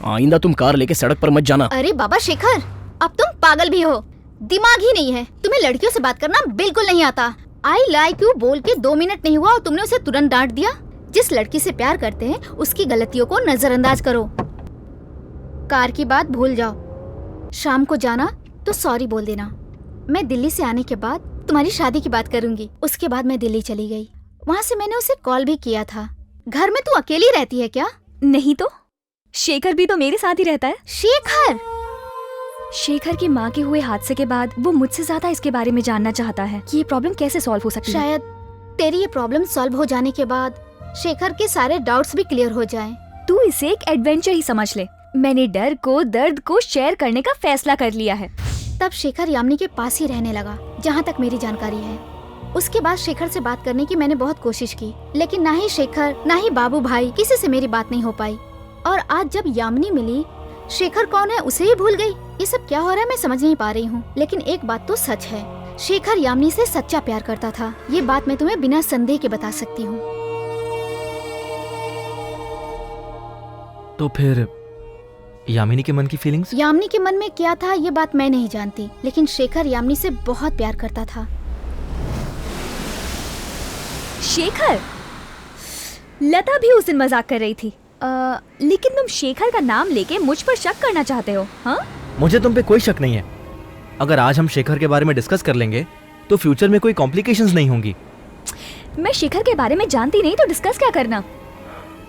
K: आइंदा तुम कार लेके सड़क पर मत जाना।
C: अरे बाबा शेखर, अब तुम पागल भी हो, दिमाग ही नहीं है। तुम्हें लड़कियों से बात करना बिल्कुल नहीं आता। आई लाइक यू बोल के 2 मिनट नहीं हुआ और तुमने उसे तुरंत डांट दिया। जिस लड़की से प्यार करते हैं उसकी गलतियों को नजरअंदाज करो। कार की बात भूल जाओ। शाम को जाना तो सॉरी बोल देना। मैं दिल्ली से आने के बाद तुम्हारी शादी की बात करूंगी। उसके बाद मैं दिल्ली चली गई। वहाँ से मैंने उसे कॉल भी किया था। घर में तू अकेली रहती है क्या?
A: नहीं तो शेखर भी तो मेरे साथ ही रहता है।
C: शेखर?
A: शेखर की माँ के हुए हादसे के बाद वो मुझसे ज्यादा इसके बारे में जानना चाहता है कि ये प्रॉब्लम कैसे सॉल्व हो सकती है।
C: शायद तेरी ये प्रॉब्लम सॉल्व हो जाने के बाद शेखर के सारे डाउट्स भी क्लियर हो जाएं।
A: तू इसे एक एडवेंचर ही समझ ले। मैंने डर को, दर्द को शेयर करने का फैसला कर लिया है।
C: तब शेखर यामिनी के पास ही रहने लगा, जहाँ तक मेरी जानकारी है। उसके बाद शेखर से बात करने की मैंने बहुत कोशिश की, लेकिन ना ही शेखर ना ही बाबू भाई किसी से मेरी बात नहीं हो पाई। और आज जब यामिनी मिली, शेखर कौन है उसे ही भूल गई। ये सब क्या हो रहा है मैं समझ नहीं पा रही हूँ। लेकिन एक बात तो सच है, शेखर यामिनी से सच्चा प्यार करता था। ये बात मैं तुम्हें बिना संदेह के बता सकती हूँ।
B: तो फिर यामिनी के मन की फीलिंग्स?
C: यामिनी के मन में क्या था ये बात मैं नहीं जानती, लेकिन शेखर यामिनी से बहुत प्यार करता था।
A: शेखर? लता भी उस दिन मजाक कर रही थी। लेकिन तुम शेखर का नाम लेके मुझ पर शक करना चाहते हो? हाँ?
B: मुझे तुम पे कोई शक नहीं है। अगर आज हम शेखर के बारे में डिस्कस कर लेंगे तो फ्यूचर में कोई कॉम्प्लिकेशंस नहीं होंगी।
A: मैं शेखर के बारे में जानती नहीं तो डिस्कस क्या करना।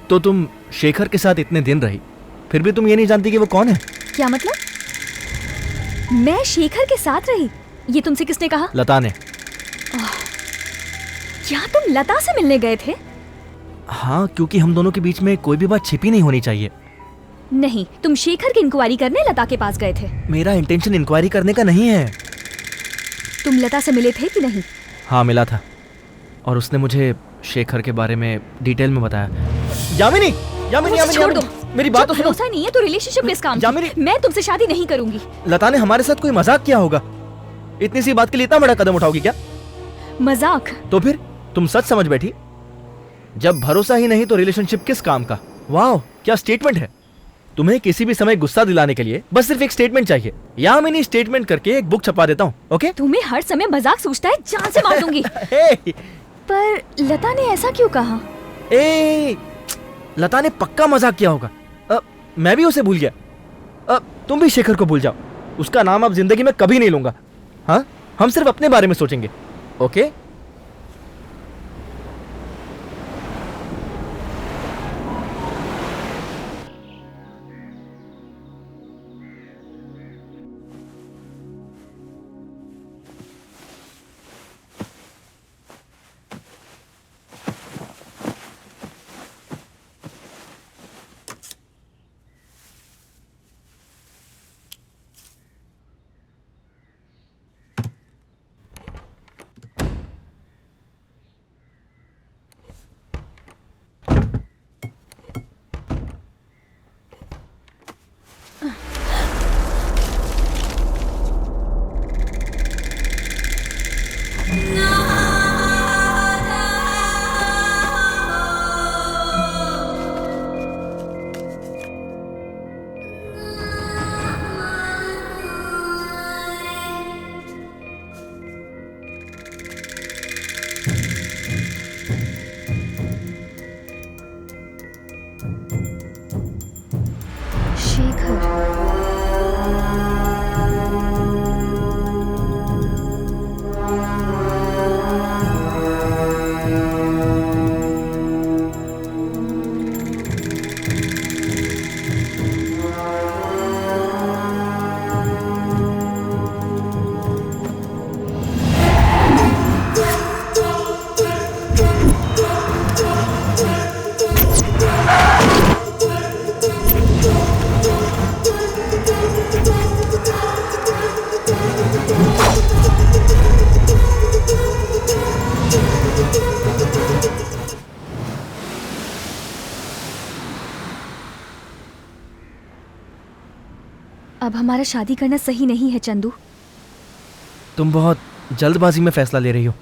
B: तो तुम शेखर के साथ इतने दिन रही, फिर भी तुम ये नहीं जानती कि वो कौन है?
A: क्या मतलब? मैं शेखर के साथ रही, ये तुमसे किसने कहा?
B: लता ने।
A: क्या तुम लता से मिलने गए थे?
B: हाँ, क्योंकि हम दोनों के बीच में कोई भी बात छिपी नहीं होनी चाहिए।
A: नहीं, तुम शेखर की इंक्वायरी करने लता के पास गए थे।
B: मेरा इंटेंशन इंक्वायरी करने का नहीं है।
A: तुम लता से मिले थे कि नहीं?
B: हाँ, मिला था और उसने मुझे शेखर के बारे में डिटेल में बताया। यामिनी, यामिनी, यामिनी,
A: छोड़ दो।
B: मेरी बात तो सुनो।
A: भरोसा नहीं है तो रिलेशनशिप किस काम की? मैं तुमसे शादी नहीं करूंगी।
B: लता ने हमारे साथ कोई मजाक किया होगा। इतनी सी बात के लिए इतना बड़ा कदम उठाओगी क्या?
A: मजाक?
B: तो फिर तुम सच समझ बैठी। जब भरोसा ही नहीं तो रिलेशनशिप किस काम का? वाह, क्या स्टेटमेंट है। तुम्हें किसी भी समय गुस्सा दिलाने के लिए बस सिर्फ एक स्टेटमेंट चाहिए। यामिनी, स्टेटमेंट करके एक बुक छपा देता हूँ। ओके?
A: तुम्हें हर समय मजाक सूझता है, जान से मार दूंगी। पर लता ने ऐसा क्यों कहा?
B: लता ने पक्का मजाक किया होगा। मैं भी उसे भूल गया। तुम भी शेखर को भूल जाओ। उसका नाम अब जिंदगी में कभी नहीं लूंगा। हाँ, हम सिर्फ अपने बारे में सोचेंगे। ओके?
A: अब हमारा शादी करना सही नहीं है चंदू।
B: तुम बहुत जल्दबाजी में फैसला ले रही हो।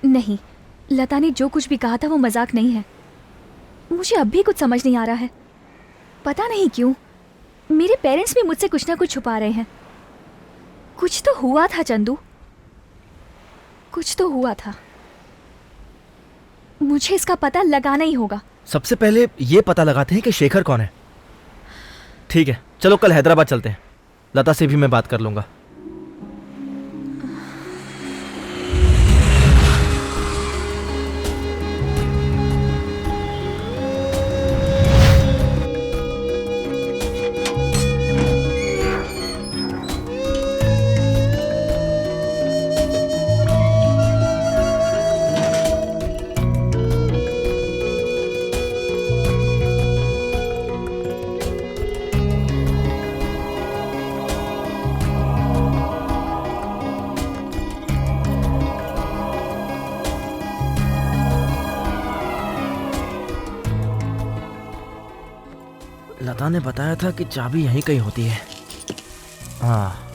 A: नहीं, लता ने जो कुछ भी कहा था वो मजाक नहीं है। मुझे अब भी कुछ समझ नहीं आ रहा है। पता नहीं क्यों मेरे पेरेंट्स भी मुझसे कुछ ना कुछ छुपा रहे हैं। कुछ तो हुआ था चंदू, कुछ तो हुआ था। मुझे इसका पता लगाना ही होगा।
B: सबसे पहले ये पता लगाते हैं कि शेखर कौन है। ठीक है, चलो कल हैदराबाद चलते हैं। लता से भी मैं बात कर लूंगा। लता ने बताया था कि चाबी यहीं कहीं होती है। हाँ,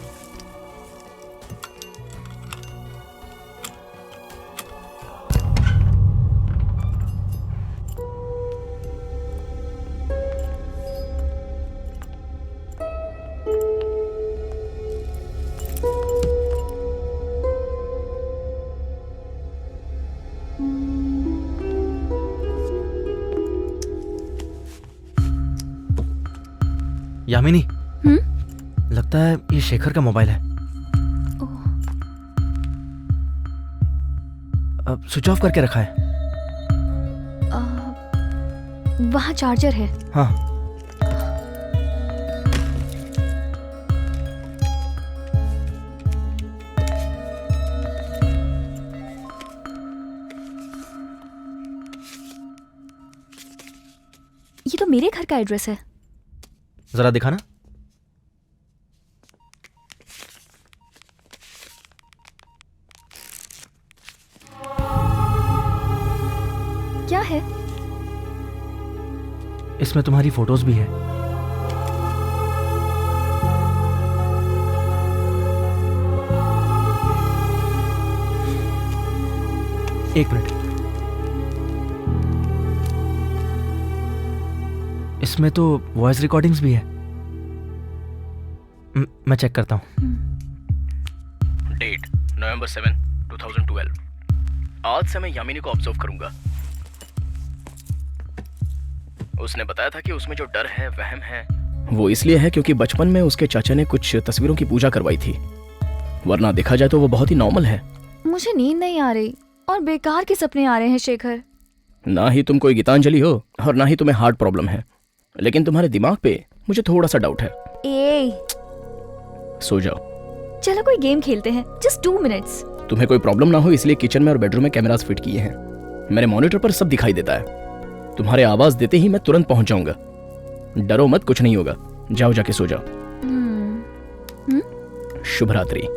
B: यामिनी, लगता है ये शेखर का मोबाइल है। अब स्विच ऑफ करके रखा है।
A: वहाँ चार्जर है।
B: हाँ,
A: ये तो मेरे घर का एड्रेस है।
B: जरा दिखाना।
A: क्या है?
B: इसमें तुम्हारी फोटोज भी है। एक मिनट, इसमें तो वॉइस रिकॉर्डिंग्स भी है। मैं चेक करता हूँ।
K: Date November 7, 2012। आज से मैं यामिनी को ऑब्जर्व करूंगा। उसने बताया था कि उसमें जो डर है, वहम है, वो इसलिए है क्योंकि बचपन में उसके चाचा ने कुछ तस्वीरों की पूजा करवाई थी, वरना देखा जाए तो वो बहुत ही नॉर्मल है।
A: मुझे नींद नहीं आ रही और बेकार के सपने आ रहे हैं शेखर।
K: ना ही तुम कोई गीतांजलि हो और ना ही तुम्हें हार्ट प्रॉब्लम है, लेकिन तुम्हारे दिमाग पे मुझे थोड़ा सा डाउट है। सो जाओ।
A: चलो कोई गेम खेलते हैं, जस्ट 2 मिनट्स।
K: तुम्हें कोई प्रॉब्लम ना हो इसलिए किचन में और बेडरूम में कैमरास फिट किए हैं। मेरे मॉनिटर पर सब दिखाई देता है। तुम्हारे आवाज देते ही मैं तुरंत पहुंच जाऊंगा। डरो मत, कुछ नहीं होगा। जाओ, जाके सो जाओ। शुभ रात्रि।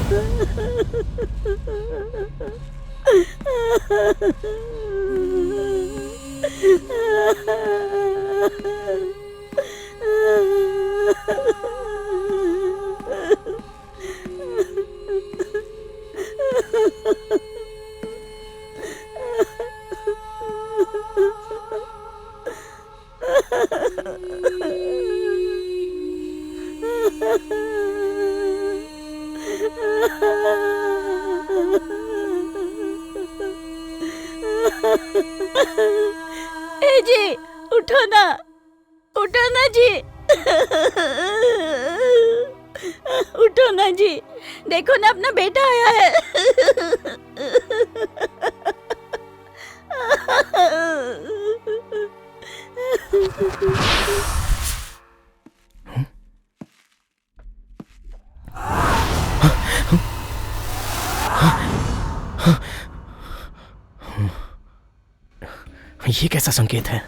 M: ए जी, उठो ना जी। उठो ना जी, देखो ना अपना बेटा आया है।
K: ये कैसा संकेत है?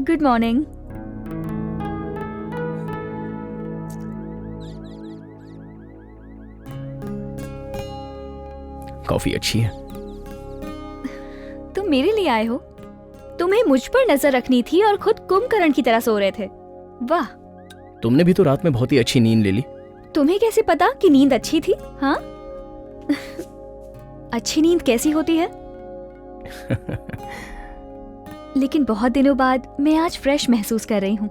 A: Good morning.
K: कॉफी अच्छी है।
A: तुम मेरे लिए आए हो? तुम्हें मुझ पर नजर रखनी थी और खुद कुंभकर्ण की तरह सो रहे थे। वाह,
K: तुमने भी तो रात में बहुत ही अच्छी नींद ले ली।
A: तुम्हें कैसे पता कि नींद अच्छी थी? हाँ? अच्छी नींद कैसी होती है? लेकिन बहुत दिनों बाद मैं आज फ्रेश महसूस कर रही हूँ।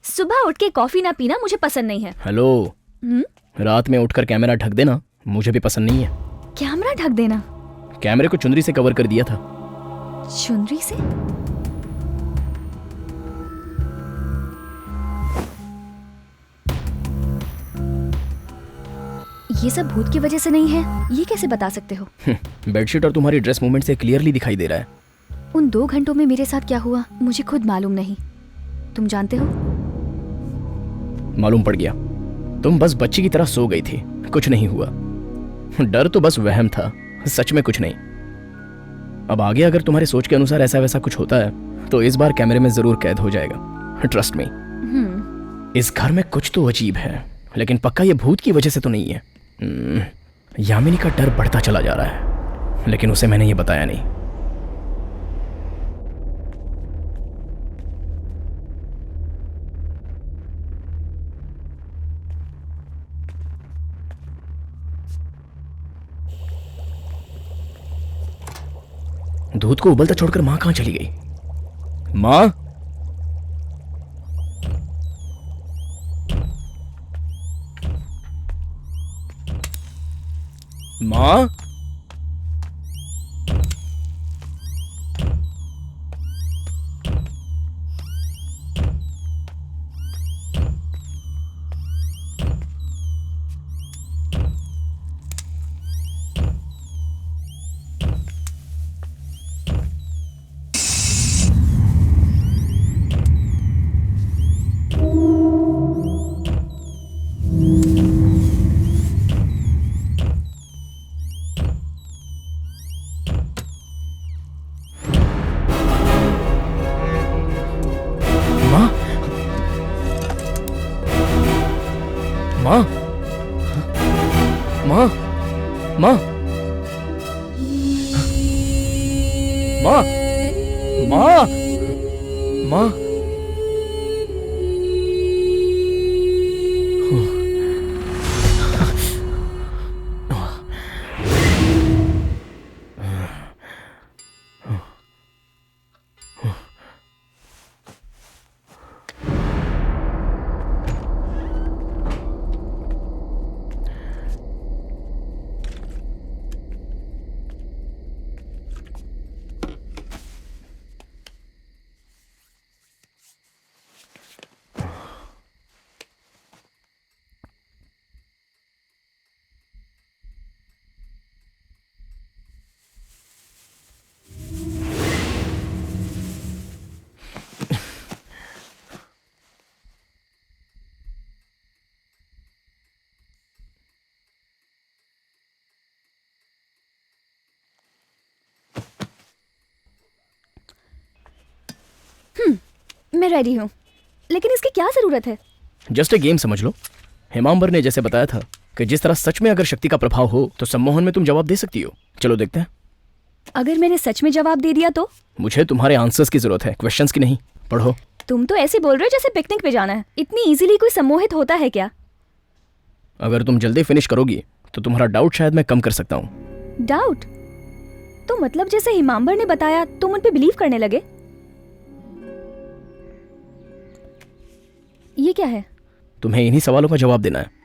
A: सुबह उठ के कॉफी ना पीना मुझे पसंद नहीं है।
K: हेलो, रात में उठकर कैमरा ढक देना मुझे भी पसंद नहीं है।
A: कैमरा ढक देना?
K: कैमरे को चुनरी से कवर कर दिया था।
A: चुनरी से? ये सब भूत की वजह से नहीं है, ये कैसे बता सकते हो?
K: बेडशीट और तुम्हारी ड्रेस मूवमेंट से क्लियरली दिखाई दे रहा है।
A: उन 2 घंटों में मेरे साथ क्या हुआ मुझे खुद मालूम नहीं। तुम जानते हो?
K: मालूम पड़ गया। तुम बस बच्ची की तरह सो गई थी, कुछ नहीं हुआ। डर तो बस वहम था, सच में कुछ नहीं। अब आगे अगर तुम्हारे सोच के अनुसार ऐसा वैसा कुछ होता है तो इस बार कैमरे में जरूर कैद हो जाएगा। Trust me. इस घर में कुछ तो अजीब है, लेकिन पक्का ये भूत की वजह से तो नहीं है। यामिनी का डर बढ़ता चला जा रहा है, लेकिन उसे मैंने ये बताया नहीं। दूध को उबलता छोड़कर मां कहां चली गई? मां, मां, माँ, माँ, माँ, माँ, माँ, माँ।
A: मैं रेडी हूँ, लेकिन इसकी क्या जरूरत है?
K: जस्ट ए गेम समझ लो। हेमांबर ने जैसे बताया था कि जिस तरह सच में अगर शक्ति का प्रभाव हो तो सम्मोहन में तुम जवाब दे सकती हो। चलो देखते हैं।
A: अगर मैंने सच में जवाब दे दिया तो?
K: मुझे तुम्हारे आंसर्स की जरूरत है, क्वेश्चंस की नहीं। पढ़ो।
A: तुम तो ऐसे बोल रहे हो जैसे पिकनिक पे जाना है। इतनी इजीली कोई सम्मोहित होता है क्या?
K: अगर तुम जल्दी फिनिश करोगी तो तुम्हारा डाउट शायद मैं कम कर सकता हूँ।
A: डाउट? तो मतलब जैसे हिमांबर ने बताया तुम उन पे बिलीव करने लगे? ये क्या है?
K: तुम्हें इन्हीं सवालों का जवाब देना है।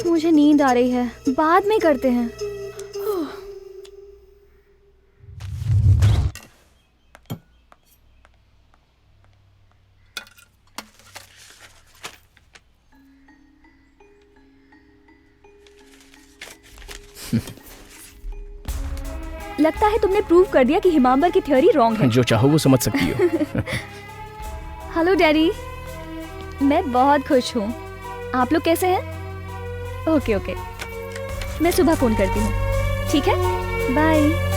A: मुझे नींद आ रही है, बाद में करते हैं। लगता है तुमने प्रूव कर दिया कि हिमांबर की थ्योरी रॉन्ग है।
K: जो चाहो वो समझ सकती हो।
A: हेलो डैडी, मैं बहुत खुश हूँ। आप लोग कैसे हैं? ओके ओके, मैं सुबह फोन करती हूँ। ठीक है, बाय।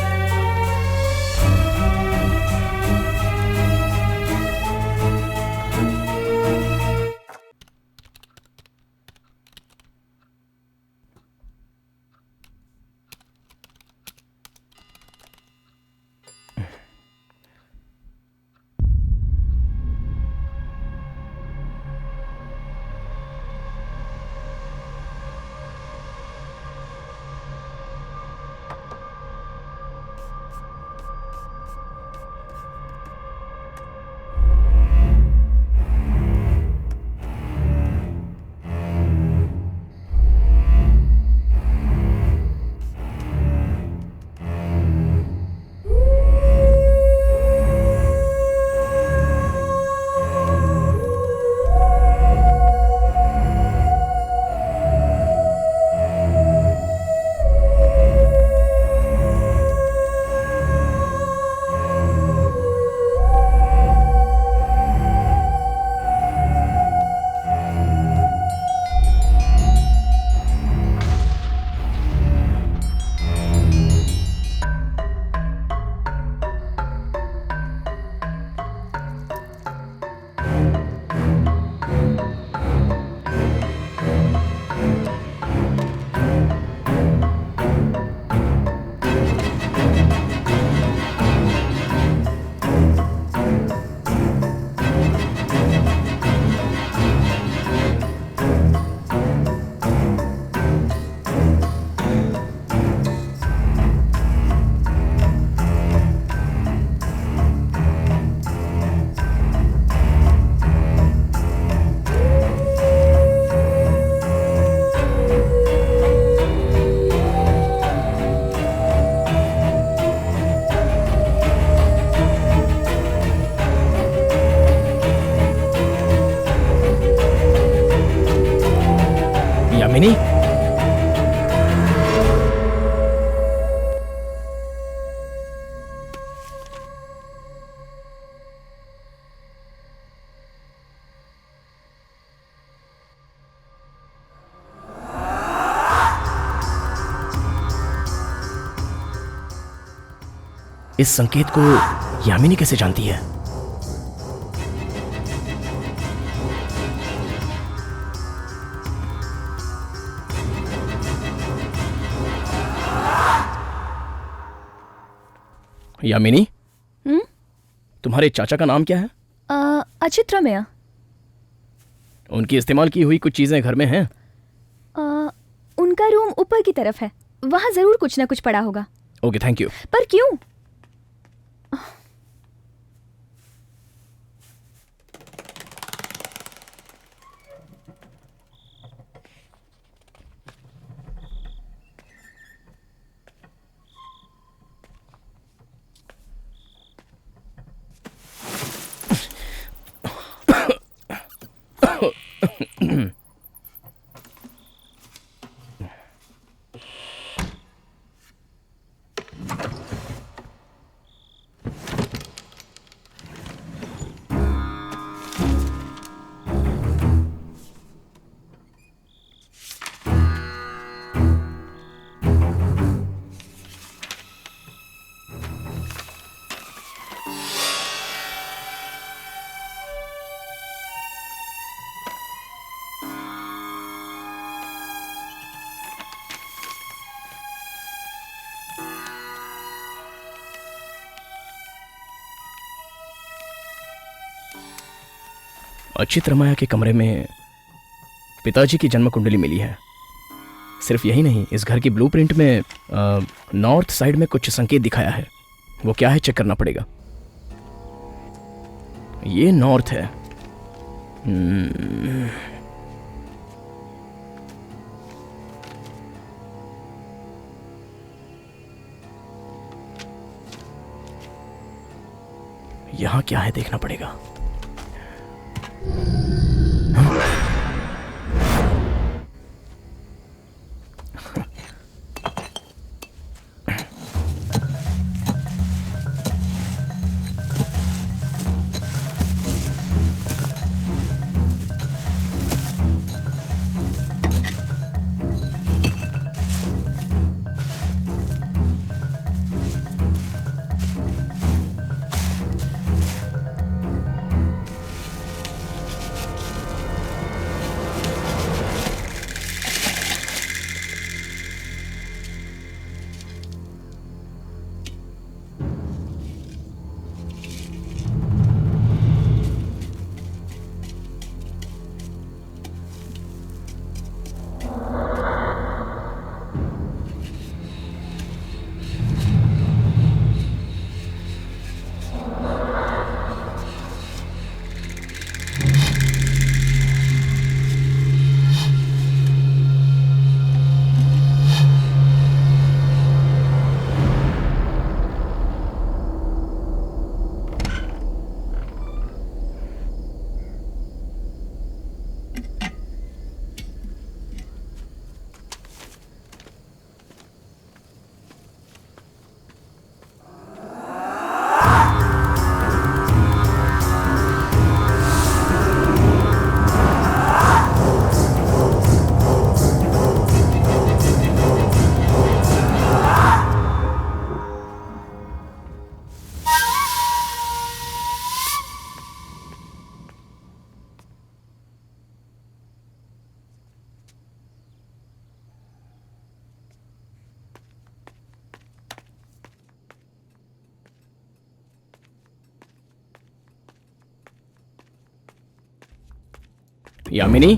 K: यामिनी, इस संकेत को यामिनी कैसे जानती है? यामिनी, तुम्हारे चाचा का नाम क्या है?
A: अचित रमैया।
K: उनकी इस्तेमाल की हुई कुछ चीजें घर में हैं?
A: उनका रूम ऊपर की तरफ है, वहां जरूर कुछ ना कुछ पड़ा होगा।
K: Okay, thank you.
A: पर क्यों?
K: अचित रमैया के कमरे में पिताजी की जन्म कुंडली मिली है। सिर्फ यही नहीं, इस घर की ब्लूप्रिंट में नॉर्थ साइड में कुछ संकेत दिखाया है। वो क्या है चेक करना पड़ेगा। ये नॉर्थ है। यहां क्या है देखना पड़ेगा। यामिनी,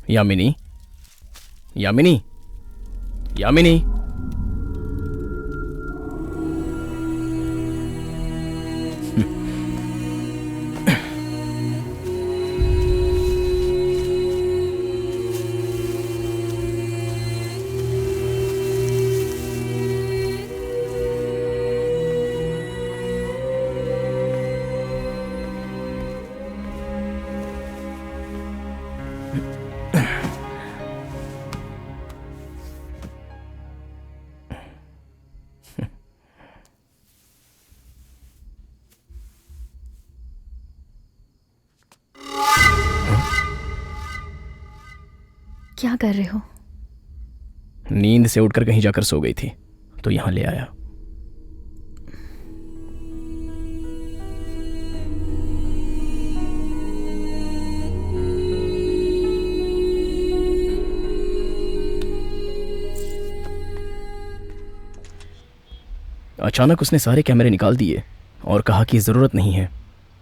K: यामिनी, यामिनी, यामिनी।
A: क्या कर रहे हो?
K: नींद से उठकर कहीं जाकर सो गई थी तो यहां ले आया। अचानक उसने सारे कैमरे निकाल दिए और कहा कि जरूरत नहीं है।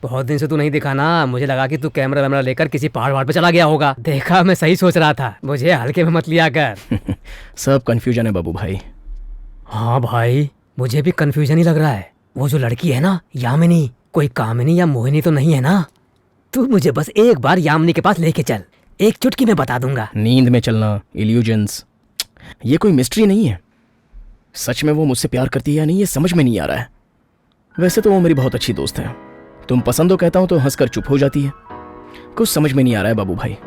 E: बहुत दिन से तू नहीं दिखा ना, मुझे लगा कि तू कैमरा वैमरा लेकर किसी पहाड़ पे चला गया होगा। देखा, मैं सही सोच रहा था, मुझे हल्के में मत लिया कर।
K: सब कंफ्यूजन है बाबू भाई।
E: हाँ भाई, मुझे भी कंफ्यूजन ही लग रहा है। वो जो लड़की है ना, यामिनी, कोई कामिनी या मोहिनी तो नहीं है ना? तू मुझे बस एक बार यामिनी के पास लेके चल, एक चुटकी में बता दूंगा।
K: नींद में चलना, इल्यूजन्स, ये कोई मिस्ट्री नहीं है। सच में वो मुझसे प्यार करती है या नहीं, ये समझ में नहीं आ रहा है। वैसे तो वो मेरी बहुत अच्छी दोस्त है। तुम पसंद हो कहता हूं तो हंसकर चुप हो जाती है। कुछ समझ में नहीं आ रहा है बाबू भाई।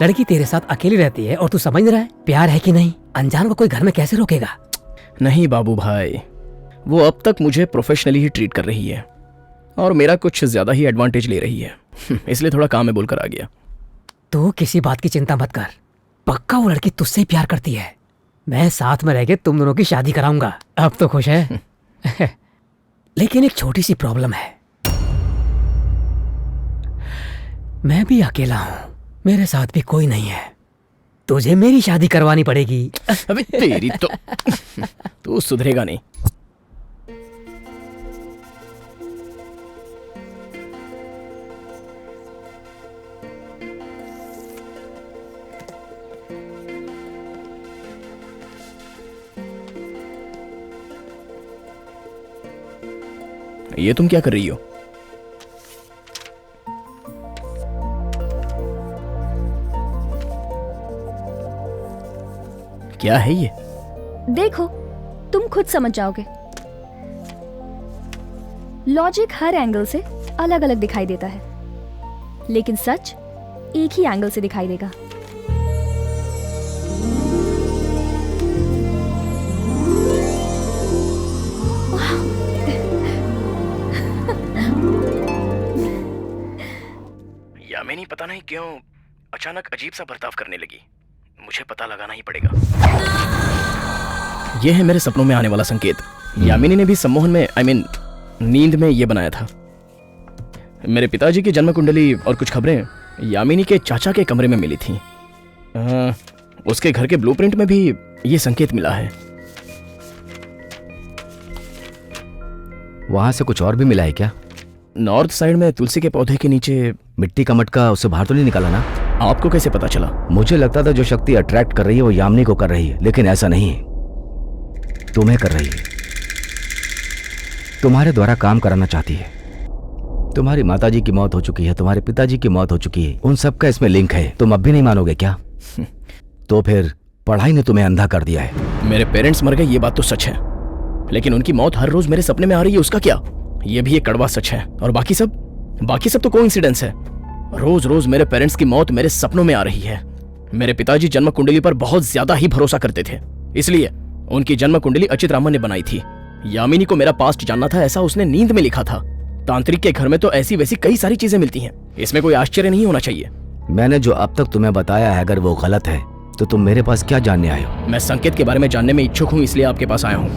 E: लड़की तेरे साथ अकेली रहती है और तू समझ नहीं रहा है प्यार है कि नहीं? अनजान को कोई घर में कैसे रोकेगा?
K: नहीं बाबू भाई, वो अब तक मुझे प्रोफेशनली ही ट्रीट कर रही है और मेरा कुछ ज्यादा ही एडवांटेज ले रही है। इसलिए थोड़ा काम में बोलकर आ गया।
E: तू किसी बात की चिंता मत कर, पक्का वो लड़की तुझसे प्यार करती है। मैं साथ में रह के तुम दोनों की शादी कराऊंगा। अब तो खुश है? लेकिन एक छोटी सी प्रॉब्लम है, मैं भी अकेला हूं, मेरे साथ भी कोई नहीं है। तुझे मेरी शादी करवानी पड़ेगी।
K: अबे तेरी तो तू सुधरेगा नहीं। ये तुम क्या कर रही हो? क्या है ये?
A: देखो, तुम खुद समझ जाओगे। लॉजिक हर एंगल से अलग अलग दिखाई देता है, लेकिन सच एक ही एंगल से दिखाई देगा।
K: यामिनी पता नहीं क्यों अचानक अजीब सा बर्ताव करने लगी। मुझे पता लगाना ही पड़ेगा। यह है मेरे सपनों में आने वाला संकेत। यामिनी ने भी सम्मोहन में नींद में यह बनाया था। मेरे पिताजी की जन्म कुंडली और कुछ खबरें यामिनी के चाचा के कमरे में मिली थीं। उसके घर के ब्लूप्रिंट में भी यह संकेत मिला है।
L: वहां से कुछ और भी मिला है क्या?
K: नॉर्थ साइड में तुलसी के पौधे के नीचे
L: मिट्टी का मटका उससे बाहर तो नहीं निकाला ना?
K: आपको कैसे पता चला?
L: मुझे लगता था जो शक्ति अट्रैक्ट कर रही है वो यामिनी को कर रही है, लेकिन ऐसा नहीं है, तुम्हें कर रही है। तुम्हारे द्वारा काम कराना चाहती है। तुम्हारी माताजी की मौत हो चुकी है, तुम्हारे पिताजी की मौत हो चुकी है, उन सब का इसमें लिंक है। तुम अब भी नहीं मानोगे क्या? तो फिर पढ़ाई ने तुम्हें अंधा कर दिया है।
K: मेरे पेरेंट्स मर गए, ये बात तो सच है, लेकिन उनकी मौत हर रोज मेरे सपने में आ रही है, उसका क्या? ये भी एक कड़वा सच है। और बाकी सब तो कोइंसिडेंस है। रोज रोज मेरे पेरेंट्स की मौत मेरे सपनों में आ रही है। मेरे पिताजी जन्म कुंडली पर बहुत ज्यादा ही भरोसा करते थे, इसलिए उनकी जन्म कुंडली अचित रामन ने बनाई थी। यामिनी को मेरा पास्ट जानना था, ऐसा उसने नींद में लिखा था। तांत्रिक के घर में तो ऐसी वैसी कई सारी चीजें मिलती हैं, इसमें कोई आश्चर्य नहीं होना चाहिए।
L: मैंने जो अब तक तुम्हें बताया है, अगर वो गलत है तो तुम मेरे पास क्या जानने आए हो?
K: मैं संकेत के बारे में जानने में इच्छुक हूँ, इसलिए आपके पास आया हूँ।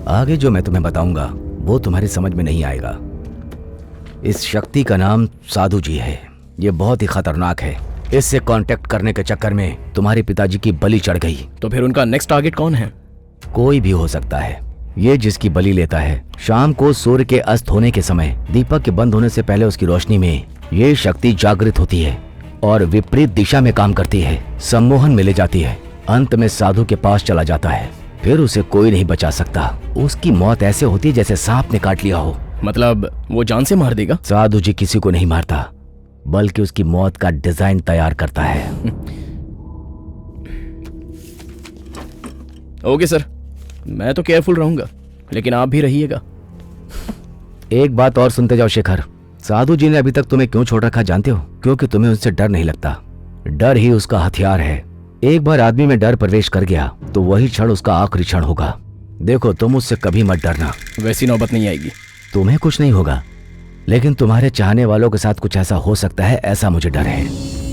L: आगे जो मैं तुम्हें बताऊंगा वो तुम्हारी समझ में नहीं आएगा। इस शक्ति का नाम साधु जी है। ये बहुत ही खतरनाक है। इससे कांटेक्ट करने के चक्कर में तुम्हारे पिताजी की बलि चढ़ गई।
K: तो फिर उनका नेक्स्ट टारगेट कौन है?
L: कोई भी हो सकता है। ये जिसकी बलि लेता है, शाम को सूर्य के अस्त होने के समय दीपक के बंद होने से पहले उसकी रोशनी में ये शक्ति जागृत होती है और विपरीत दिशा में काम करती है। सम्मोहन में ले जाती है, अंत में साधु के पास चला जाता है, फिर उसे कोई नहीं बचा सकता। उसकी मौत ऐसे होती है जैसे सांप ने काट लिया हो।
K: मतलब वो जान से मार देगा?
L: साधु जी किसी को नहीं मारता, बल्कि उसकी मौत का डिजाइन तैयार करता है।
K: ओके सर, मैं तो केयरफुल रहूंगा, लेकिन आप भी रहिएगा।
L: एक बात और सुनते जाओ शेखर, साधु जी ने अभी तक तुम्हें क्यों छोड़ रखा जानते हो? क्योंकि तुम्हें उनसे डर नहीं लगता। डर ही उसका हथियार है। एक बार आदमी में डर प्रवेश कर गया तो वही क्षण उसका आखिरी क्षण होगा। देखो, तुम उससे कभी मत डरना।
K: वैसी नौबत नहीं आएगी।
L: तुम्हें कुछ नहीं होगा, लेकिन तुम्हारे चाहने वालों के साथ कुछ ऐसा हो सकता है, ऐसा मुझे डर है।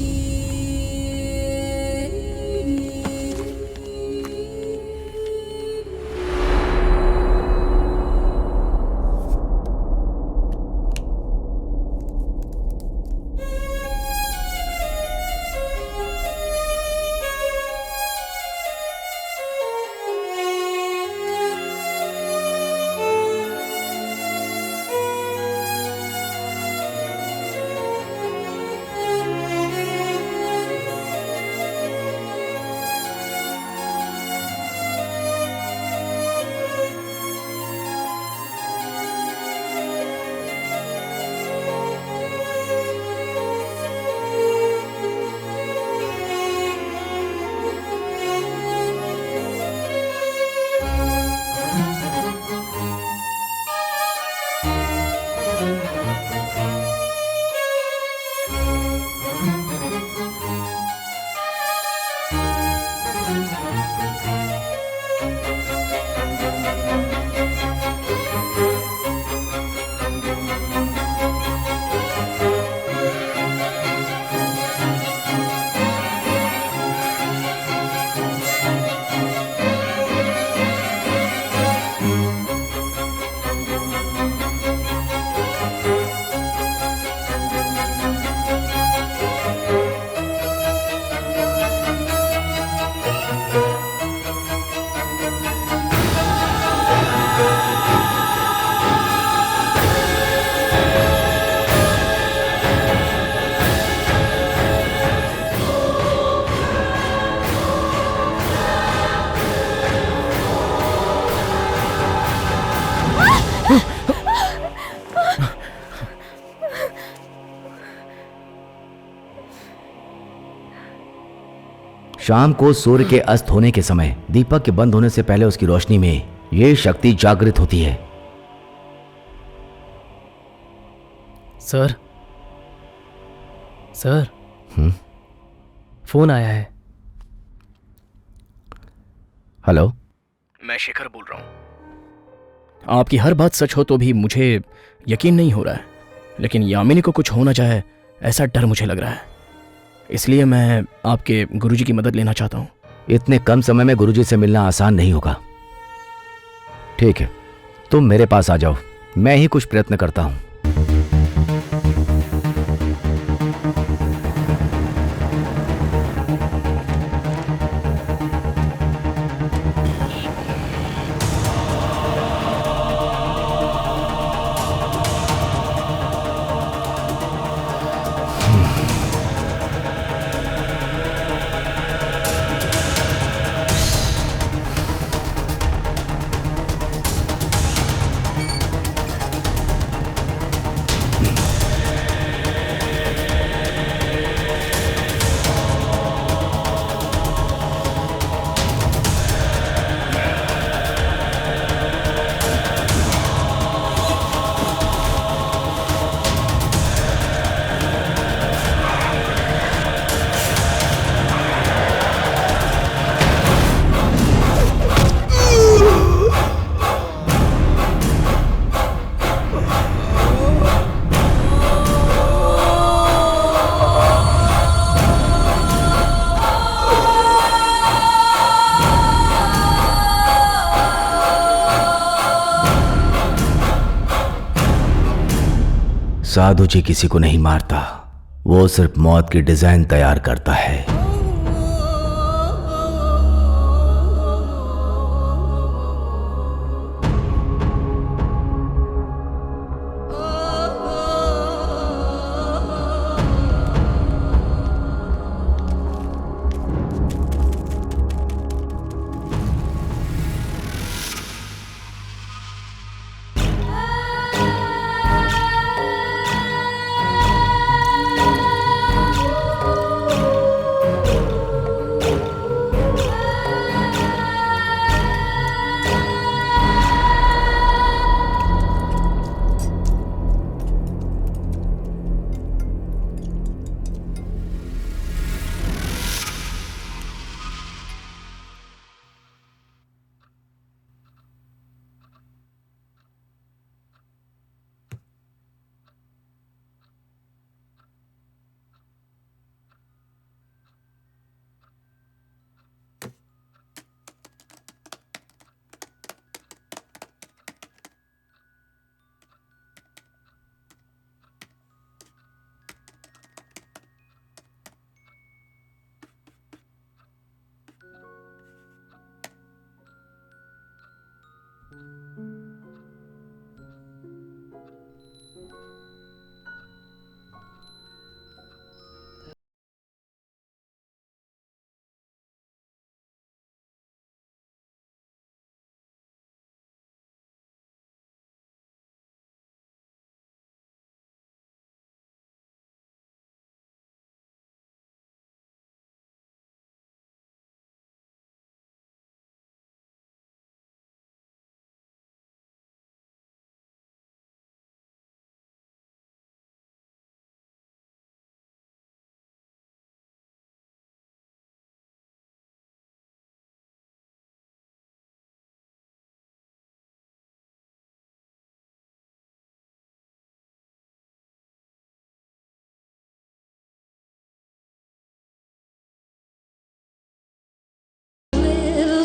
L: शाम को सूर्य के अस्त होने के समय दीपक के बंद होने से पहले उसकी रोशनी में ये शक्ति जागृत होती है।
F: सर, सर, फोन आया है।
L: हेलो,
K: मैं शेखर बोल रहा हूं। आपकी हर बात सच हो तो भी मुझे यकीन नहीं हो रहा है, लेकिन यामिनी को कुछ होना चाहे ऐसा डर मुझे लग रहा है। इसलिए मैं आपके गुरुजी की मदद लेना चाहता हूं।
L: इतने कम समय में गुरुजी से मिलना आसान नहीं होगा। ठीक है, तुम मेरे पास आ जाओ, मैं ही कुछ प्रयत्न करता हूं। साधु जी किसी को नहीं मारता, वो सिर्फ मौत की डिजाइन तैयार करता है।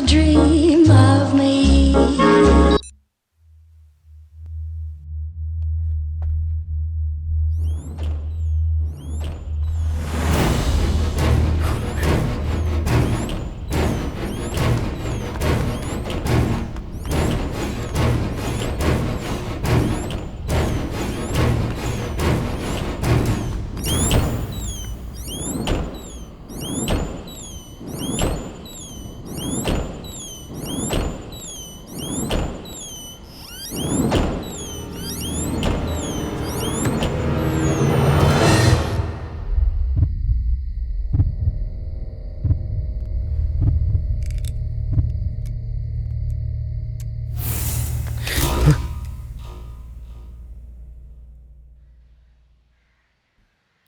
N: Dream of me.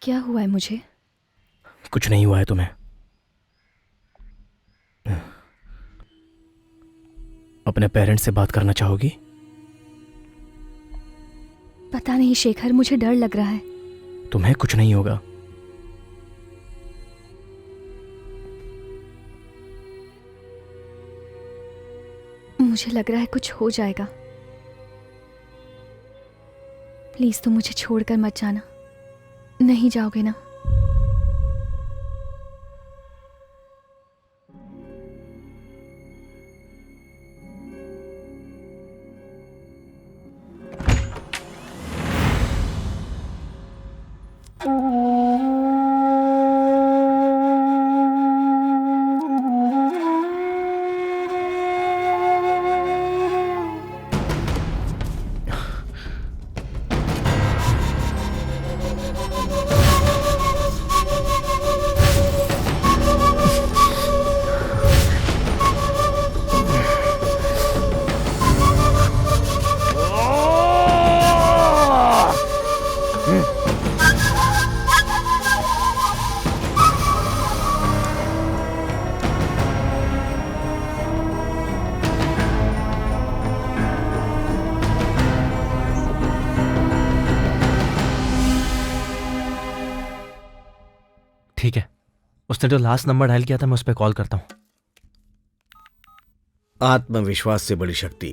A: क्या हुआ है मुझे?
K: कुछ नहीं हुआ है तुम्हें। अपने पेरेंट्स से बात करना चाहोगी?
A: पता नहीं शेखर, मुझे डर लग रहा है।
K: तुम्हें कुछ नहीं होगा।
A: मुझे लग रहा है कुछ हो जाएगा। प्लीज तुम मुझे छोड़कर मत जाना। नहीं जाओगे ना?
B: ठीक है, उसने जो लास्ट नंबर डायल किया था मैं उस पर कॉल करता हूँ।
O: आत्मविश्वास से बड़ी शक्ति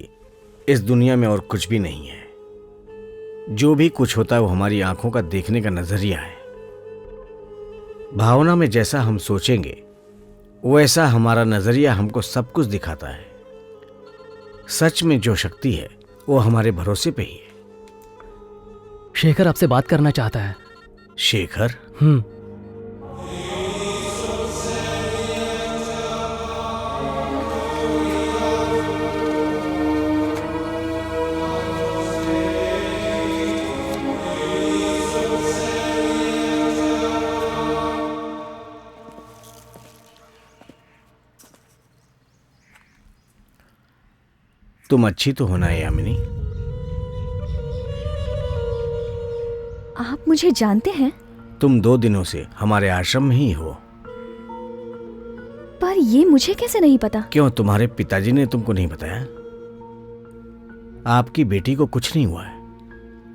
O: इस दुनिया में और कुछ भी नहीं है। जो भी कुछ होता है वो हमारी आंखों का देखने का नजरिया है। भावना में जैसा हम सोचेंगे वैसा हमारा नजरिया हमको सब कुछ दिखाता है। सच में जो शक्ति है वो हमारे भरोसे पे ही है।
F: शेखर आपसे बात करना चाहता है।
O: शेखर? तुम अच्छी तो होना है यामिनी।
A: आप मुझे जानते हैं?
O: तुम 2 दिनों से हमारे आश्रम में ही हो।
A: पर ये मुझे कैसे नहीं पता?
O: क्यों, तुम्हारे पिताजी ने तुमको नहीं बताया? आपकी बेटी को कुछ नहीं हुआ है,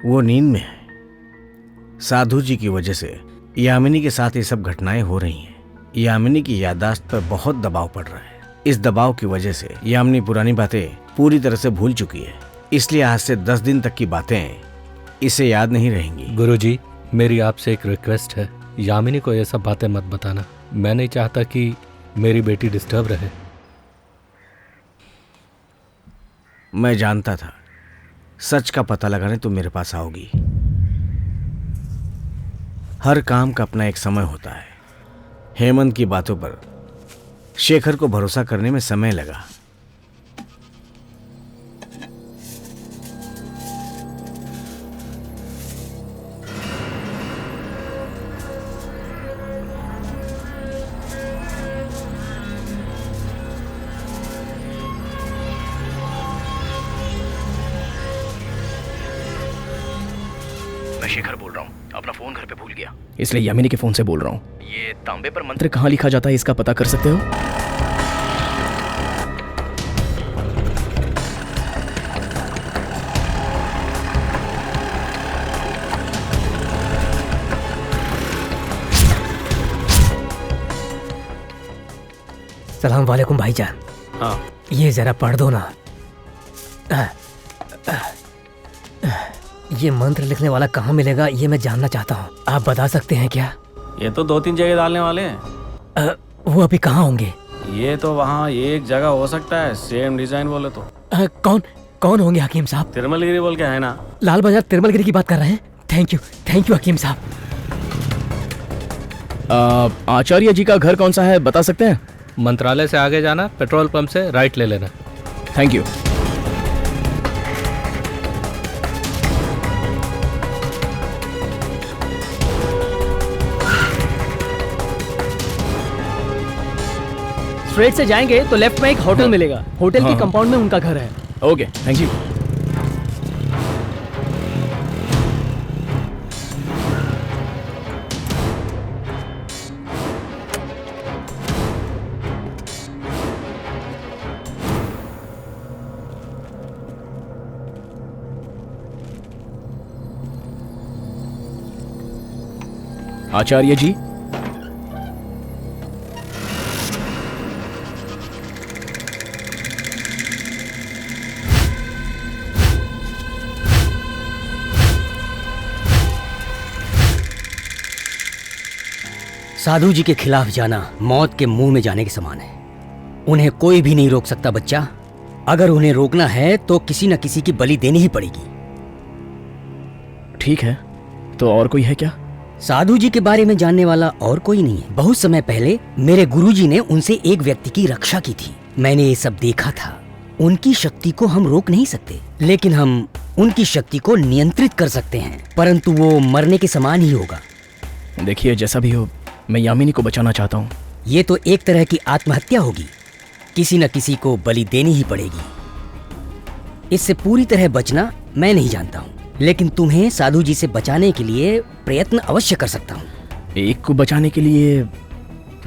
O: वो नींद में है। साधु जी की वजह से यामिनी के साथ ये सब घटनाएं हो रही हैं। यामिनी की याददाश्त पर बहुत दबाव पड़ रहा है। इस दबाव की वजह से यामिनी पुरानी बातें पूरी तरह से भूल चुकी है, इसलिए आज से 10 दिन तक की बातें इसे याद नहीं रहेंगी।
G: गुरुजी, मेरी आपसे एक रिक्वेस्ट है, यामिनी को ये सब बातें मत बताना। मैं नहीं चाहता कि मेरी बेटी डिस्टर्ब रहे।
O: मैं जानता था सच का पता लगाने तुम मेरे पास आओगी। हर काम का अपना एक समय होता है। हेमंत की बातों पर शेखर को भरोसा करने में समय लगा।
K: मैं शेखर बोल रहा हूँ, अपना फोन घर पे भूल गया, इसलिए यामिनी के फोन से बोल रहा हूँ। ये तांबे पर मंत्र कहाँ लिखा जाता है इसका पता कर सकते हो?
E: सलाम वालेकुम भाईजान।
O: हाँ,
E: ये जरा पढ़ दो ना। ये मंत्र लिखने वाला कहाँ मिलेगा ये मैं जानना चाहता हूँ, आप बता सकते हैं क्या?
I: ये तो 2-3 जगह डालने वाले हैं।
E: वो अभी कहाँ होंगे?
I: ये तो वहाँ एक जगह हो सकता है, सेम डिजाइन बोले तो।
E: कौन कौन होंगे हकीम साहब?
I: तिरुमलगिरी बोल के है ना।
E: लाल बाजार तिरुमलगिरी की बात कर रहे हैं? थैंक यू हकीम साहब।
K: आचार्य जी का घर कौन सा है बता सकते हैं?
G: मंत्रालय से आगे जाना, पेट्रोल पंप से राइट ले लेना।
K: Thank you.
F: स्ट्रेट से जाएंगे तो लेफ्ट में एक होटल मिलेगा। होटल के कंपाउंड में उनका घर है।
K: Okay, thank you. Acharya ji,
E: साधु जी के खिलाफ जाना मौत के मुंह में जाने के समान है। उन्हें कोई भी नहीं रोक सकता बच्चा। अगर उन्हें रोकना है तो किसी न किसी की बलि देनी ही पड़ेगी।
K: ठीक है, तो और कोई है क्या?
E: साधु जी के बारे में जानने वाला और कोई नहीं है। बहुत समय पहले मेरे गुरुजी ने उनसे एक व्यक्ति की रक्षा की थी। मैंने ये सब देखा था। उनकी शक्ति को हम रोक नहीं सकते, लेकिन हम उनकी शक्ति को नियंत्रित कर सकते हैं, परंतु वो मरने के समान ही होगा।
K: देखिए, जैसा भी हो, मैं यामिनी को बचाना चाहता हूँ।
E: ये तो एक तरह की आत्महत्या होगी। किसी न किसी को बलि देनी ही पड़ेगी। इससे पूरी तरह बचना मैं नहीं जानता हूँ, लेकिन तुम्हें साधु जी से बचाने के लिए प्रयत्न अवश्य कर सकता हूँ।
K: एक को बचाने के लिए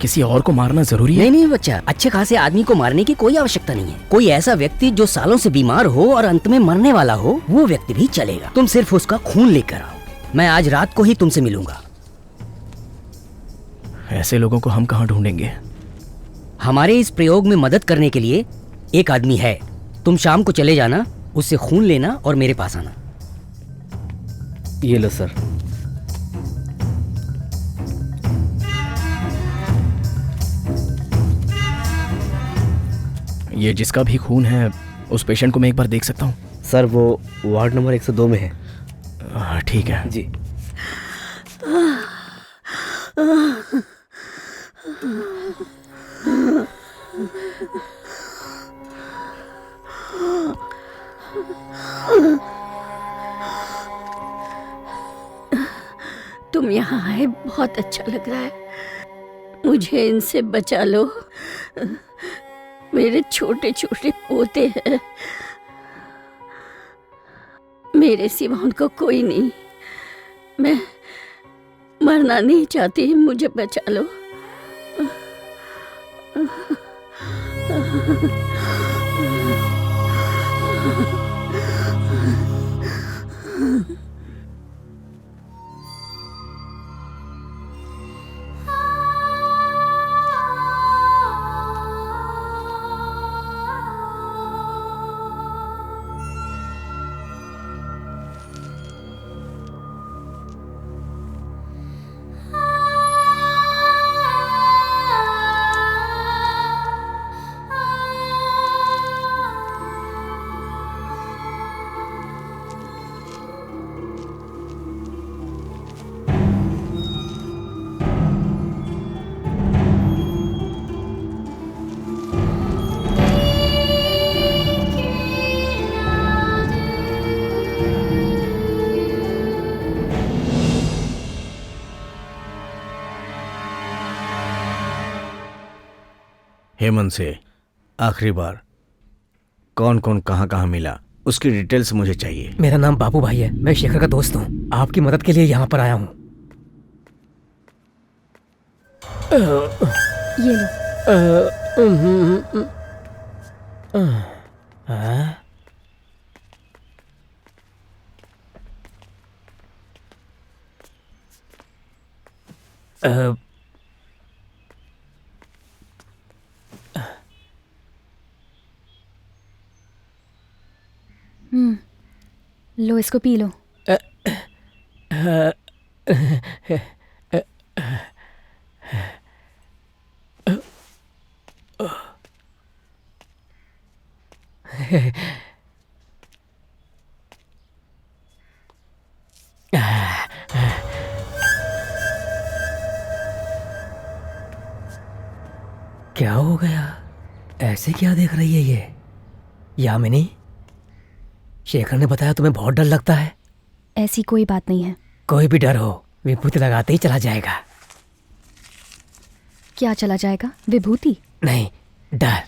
K: किसी और को मारना जरूरी है?
E: नहीं बच्चा, अच्छे खासे आदमी को मारने की कोई आवश्यकता नहीं है। कोई ऐसा व्यक्ति जो सालों से बीमार हो और अंत में मरने वाला हो, वो व्यक्ति भी चलेगा। तुम सिर्फ उसका खून लेकर आओ। मैं आज रात को ही तुमसे मिलूंगा।
K: ऐसे लोगों को हम कहाँ ढूंढेंगे?
E: हमारे इस प्रयोग में मदद करने के लिए एक आदमी है। तुम शाम को चले जाना, उससे खून लेना और मेरे पास आना।
F: ये लो सर।
K: ये जिसका भी खून है, उस पेशेंट को मैं एक बार देख सकता हूँ?
J: सर वो वार्ड नंबर 102 में है।
K: ठीक है
J: जी।
M: तुम यहाँ आए, बहुत अच्छा लग रहा है। मुझे इनसे बचा लो। मेरे छोटे छोटे पोते हैं, मेरे सिवा उनको कोई नहीं। मैं मरना नहीं चाहती, मुझे बचा लो।
O: हेमंत से आखिरी बार कौन कौन कहाँ कहाँ मिला उसकी डिटेल्स मुझे चाहिए।
E: मेरा नाम बाबू भाई है, मैं शेखर का दोस्त हूँ। आपकी मदद के लिए यहाँ पर आया हूँ।
A: ये लो। लो इसको पी लो।
E: क्या हो गया? ऐसे क्या देख रही है ये? यामिनी, शेखर ने बताया तुम्हें बहुत डर लगता है।
A: ऐसी कोई बात नहीं है। कोई
E: भी डर हो विभूति लगाते ही चला जाएगा।
A: क्या चला जाएगा? विभूति
E: नहीं, डर।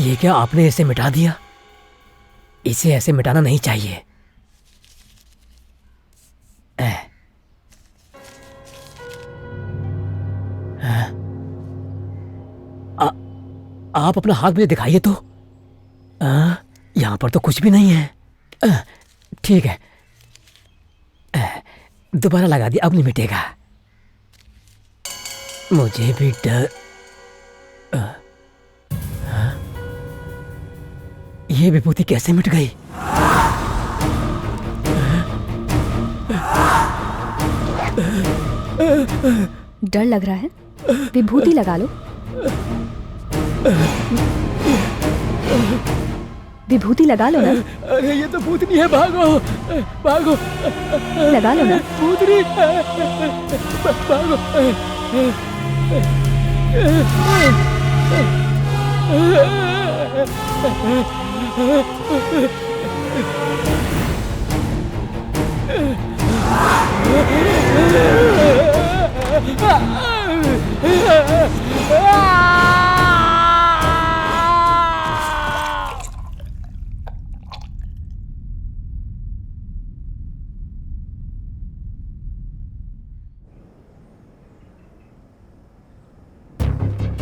E: ये क्या आपने इसे मिटा दिया? इसे ऐसे मिटाना नहीं चाहिए। आप अपना हाथ मुझे दिखाइए तो। यहाँ पर तो कुछ भी नहीं है। ठीक है, दोबारा लगा दिया, अब नहीं मिटेगा। मुझे भी डर। ये विभूति कैसे मिट गई?
A: डर लग रहा है? विभूति लगा लो। विभूति लगा लो ना।
E: अरे ये तो भूतनी है, भागो भागो।
A: लगा लो ना।
E: भूतनी, भागो।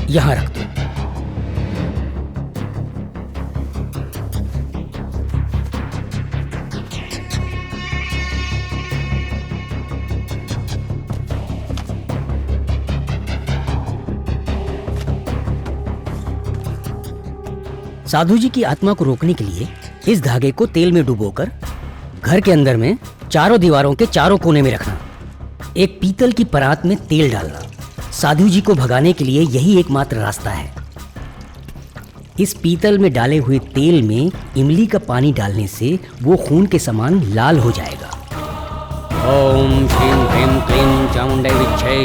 E: यहाँ रख दो। साधु जी की आत्मा को रोकने के लिए इस धागे को तेल में डुबोकर घर के अंदर में चारों दीवारों के चारों कोने में रखना। एक पीतल की परात में तेल डालना। साधु जी को भगाने के लिए यही एकमात्र रास्ता है। इस पीतल में डाले हुए तेल में इमली का पानी डालने से वो खून के समान लाल हो जाएगा। ओम श्रीम ह्रीम क्लीम चामुंडाय विच्चै।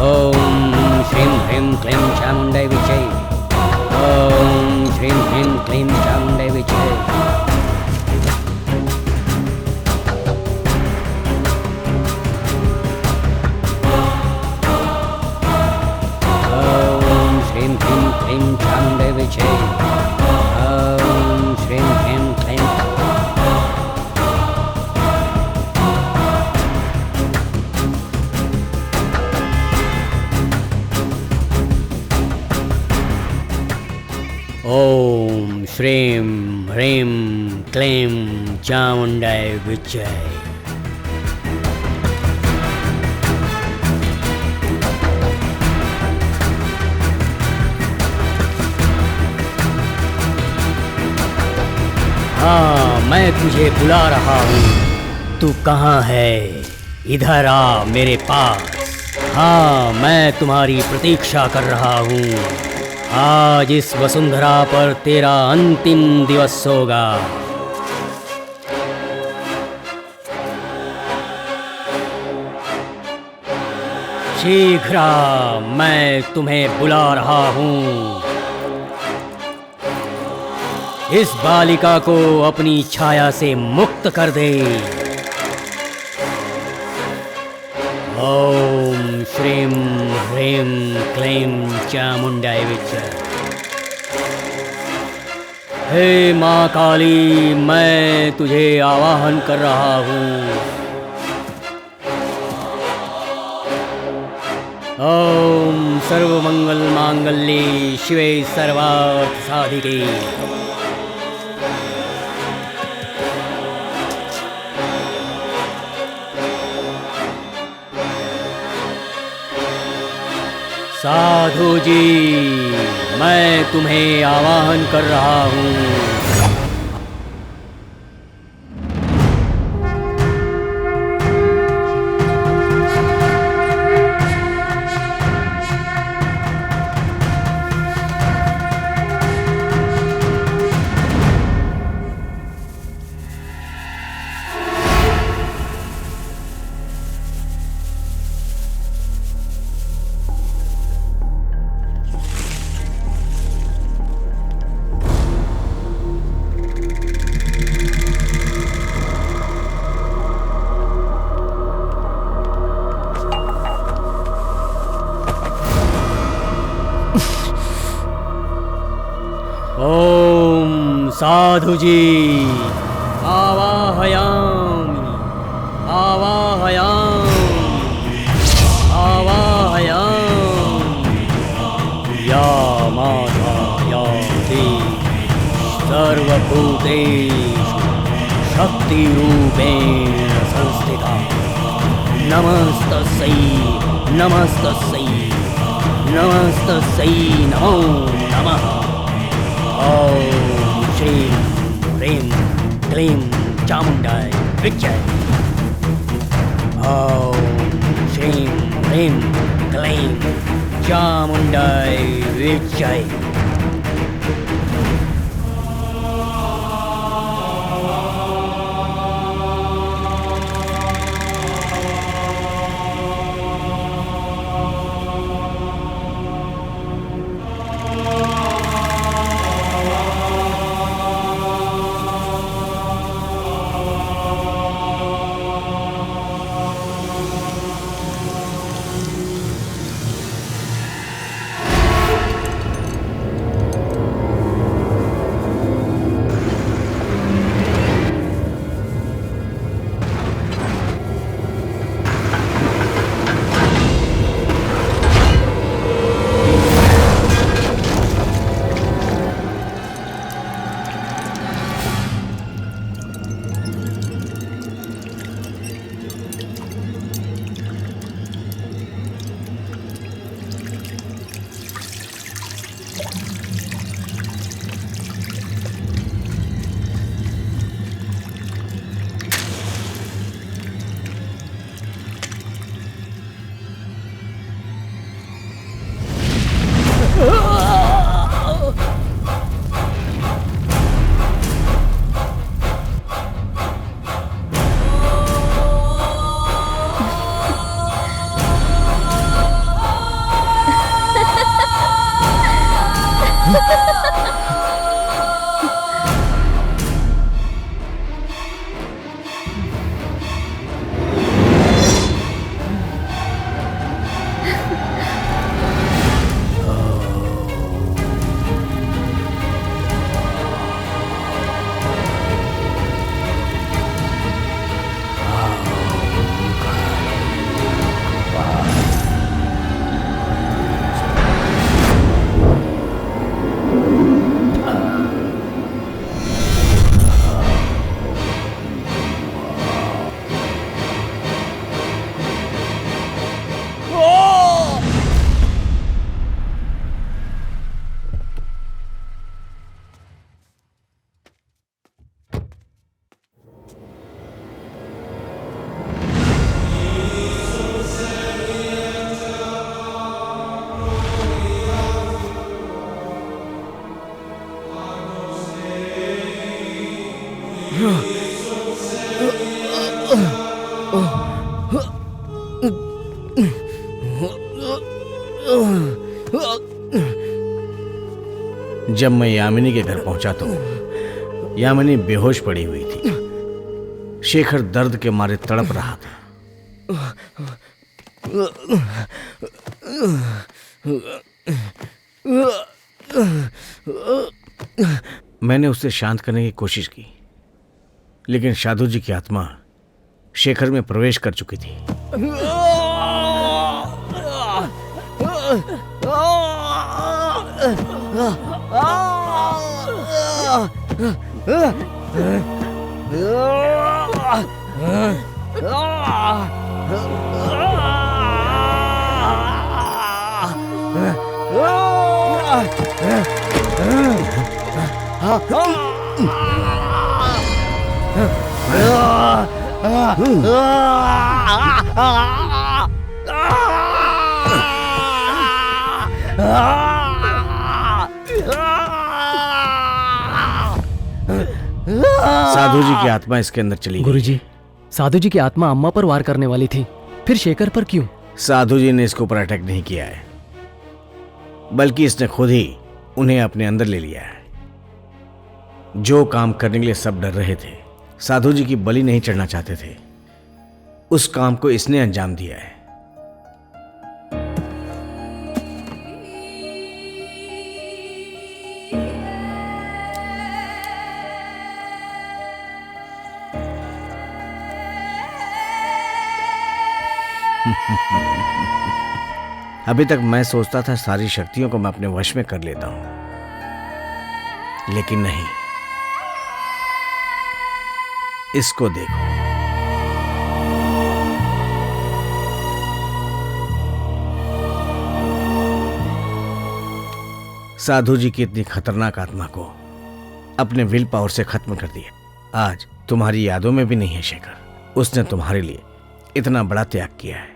E: ओम श्रीम ह्रीम क्लीम चामुंडाय विच्चै। ओम श्रीम ह्रीम क्लीम चामुंडाय विच्चै। Klim Chamunday Vichay. Om Shrim Klim Klim. Om Shrim Hrim Klim Chamunday Vichay. हाँ, मैं तुझे बुला रहा हूँ। तू कहाँ है? इधर आ मेरे पास। हाँ, मैं तुम्हारी प्रतीक्षा कर रहा हूँ। आज इस वसुंधरा पर तेरा अंतिम दिवस होगा। शीघ्र आ, मैं तुम्हें बुला रहा हूँ। इस बालिका को अपनी छाया से मुक्त कर दे। ओम श्रीं ह्रीं क्लीं चामुंडाय विच्च। हे माँ काली, मैं तुझे आवाहन कर रहा हूँ। ओम सर्वमंगल मांगल्ये शिवे सर्वार्थ साधिके। साधु जी, मैं तुम्हें आवाहन कर रहा हूँ। ओम साधु जी, आवाहयामि आवाहयामि आवाहयामि। या माता या देवी सर्वभूतेषु शक्तिरूपेण संस्थिता। नमस्तस्यै नमस्तस्यै नमस्तस्यै नमो नमः। ओम श्रीं ह्रीं क्लीं चामुंडाय विच्चे। ओम श्रीं ह्रीं क्लीं चामुंडाय विच्चे।
O: जब मैं यामिनी के घर पहुंचा तो यामिनी बेहोश पड़ी हुई थी। शेखर दर्द के मारे तड़प रहा था। मैंने उसे शांत करने की कोशिश की, लेकिन साधु जी की आत्मा शेखर में प्रवेश कर चुकी थी। साधु जी की आत्मा इसके अंदर चली गई।
F: गुरुजी, साधु जी की आत्मा अम्मा पर वार करने वाली थी, फिर शेखर पर क्यों?
O: साधु जी ने इसके ऊपर अटैक नहीं किया है, बल्कि इसने खुद ही उन्हें अपने अंदर ले लिया है। जो काम करने के लिए सब डर रहे थे, साधु जी की बलि नहीं चढ़ना चाहते थे, उस काम को इसने अंजाम दिया है। अभी तक मैं सोचता था सारी शक्तियों को मैं अपने वश में कर लेता हूं, लेकिन नहीं। इसको देखो, साधु जी की इतनी खतरनाक आत्मा को अपने विल पावर से खत्म कर दिया। आज तुम्हारी यादों में भी नहीं है शेखर। उसने तुम्हारे लिए इतना बड़ा त्याग किया है।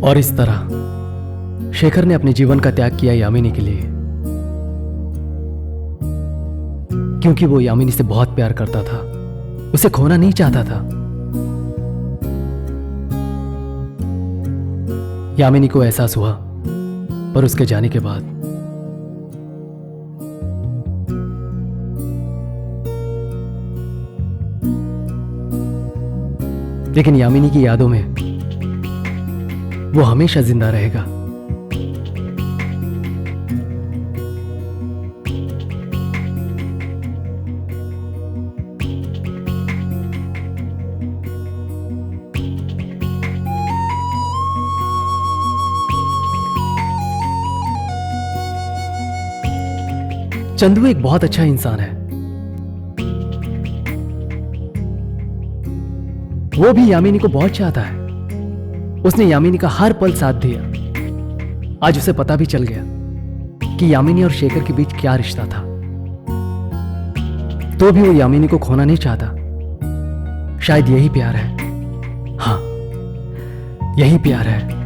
F: और इस तरह शेखर ने अपने जीवन का त्याग किया यामिनी के लिए, क्योंकि वो यामिनी से बहुत प्यार करता था, उसे खोना नहीं चाहता था। यामिनी को एहसास हुआ, पर उसके जाने के बाद लेकिन यामिनी की यादों में वो हमेशा जिंदा रहेगा। चंदू एक बहुत अच्छा इंसान है। वो भी यामिनी को बहुत चाहता है। उसने यामिनी का हर पल साथ दिया। आज उसे पता भी चल गया कि यामिनी और शेखर के बीच क्या रिश्ता था, तो भी वो यामिनी को खोना नहीं चाहता। शायद यही प्यार है। हाँ, यही प्यार है।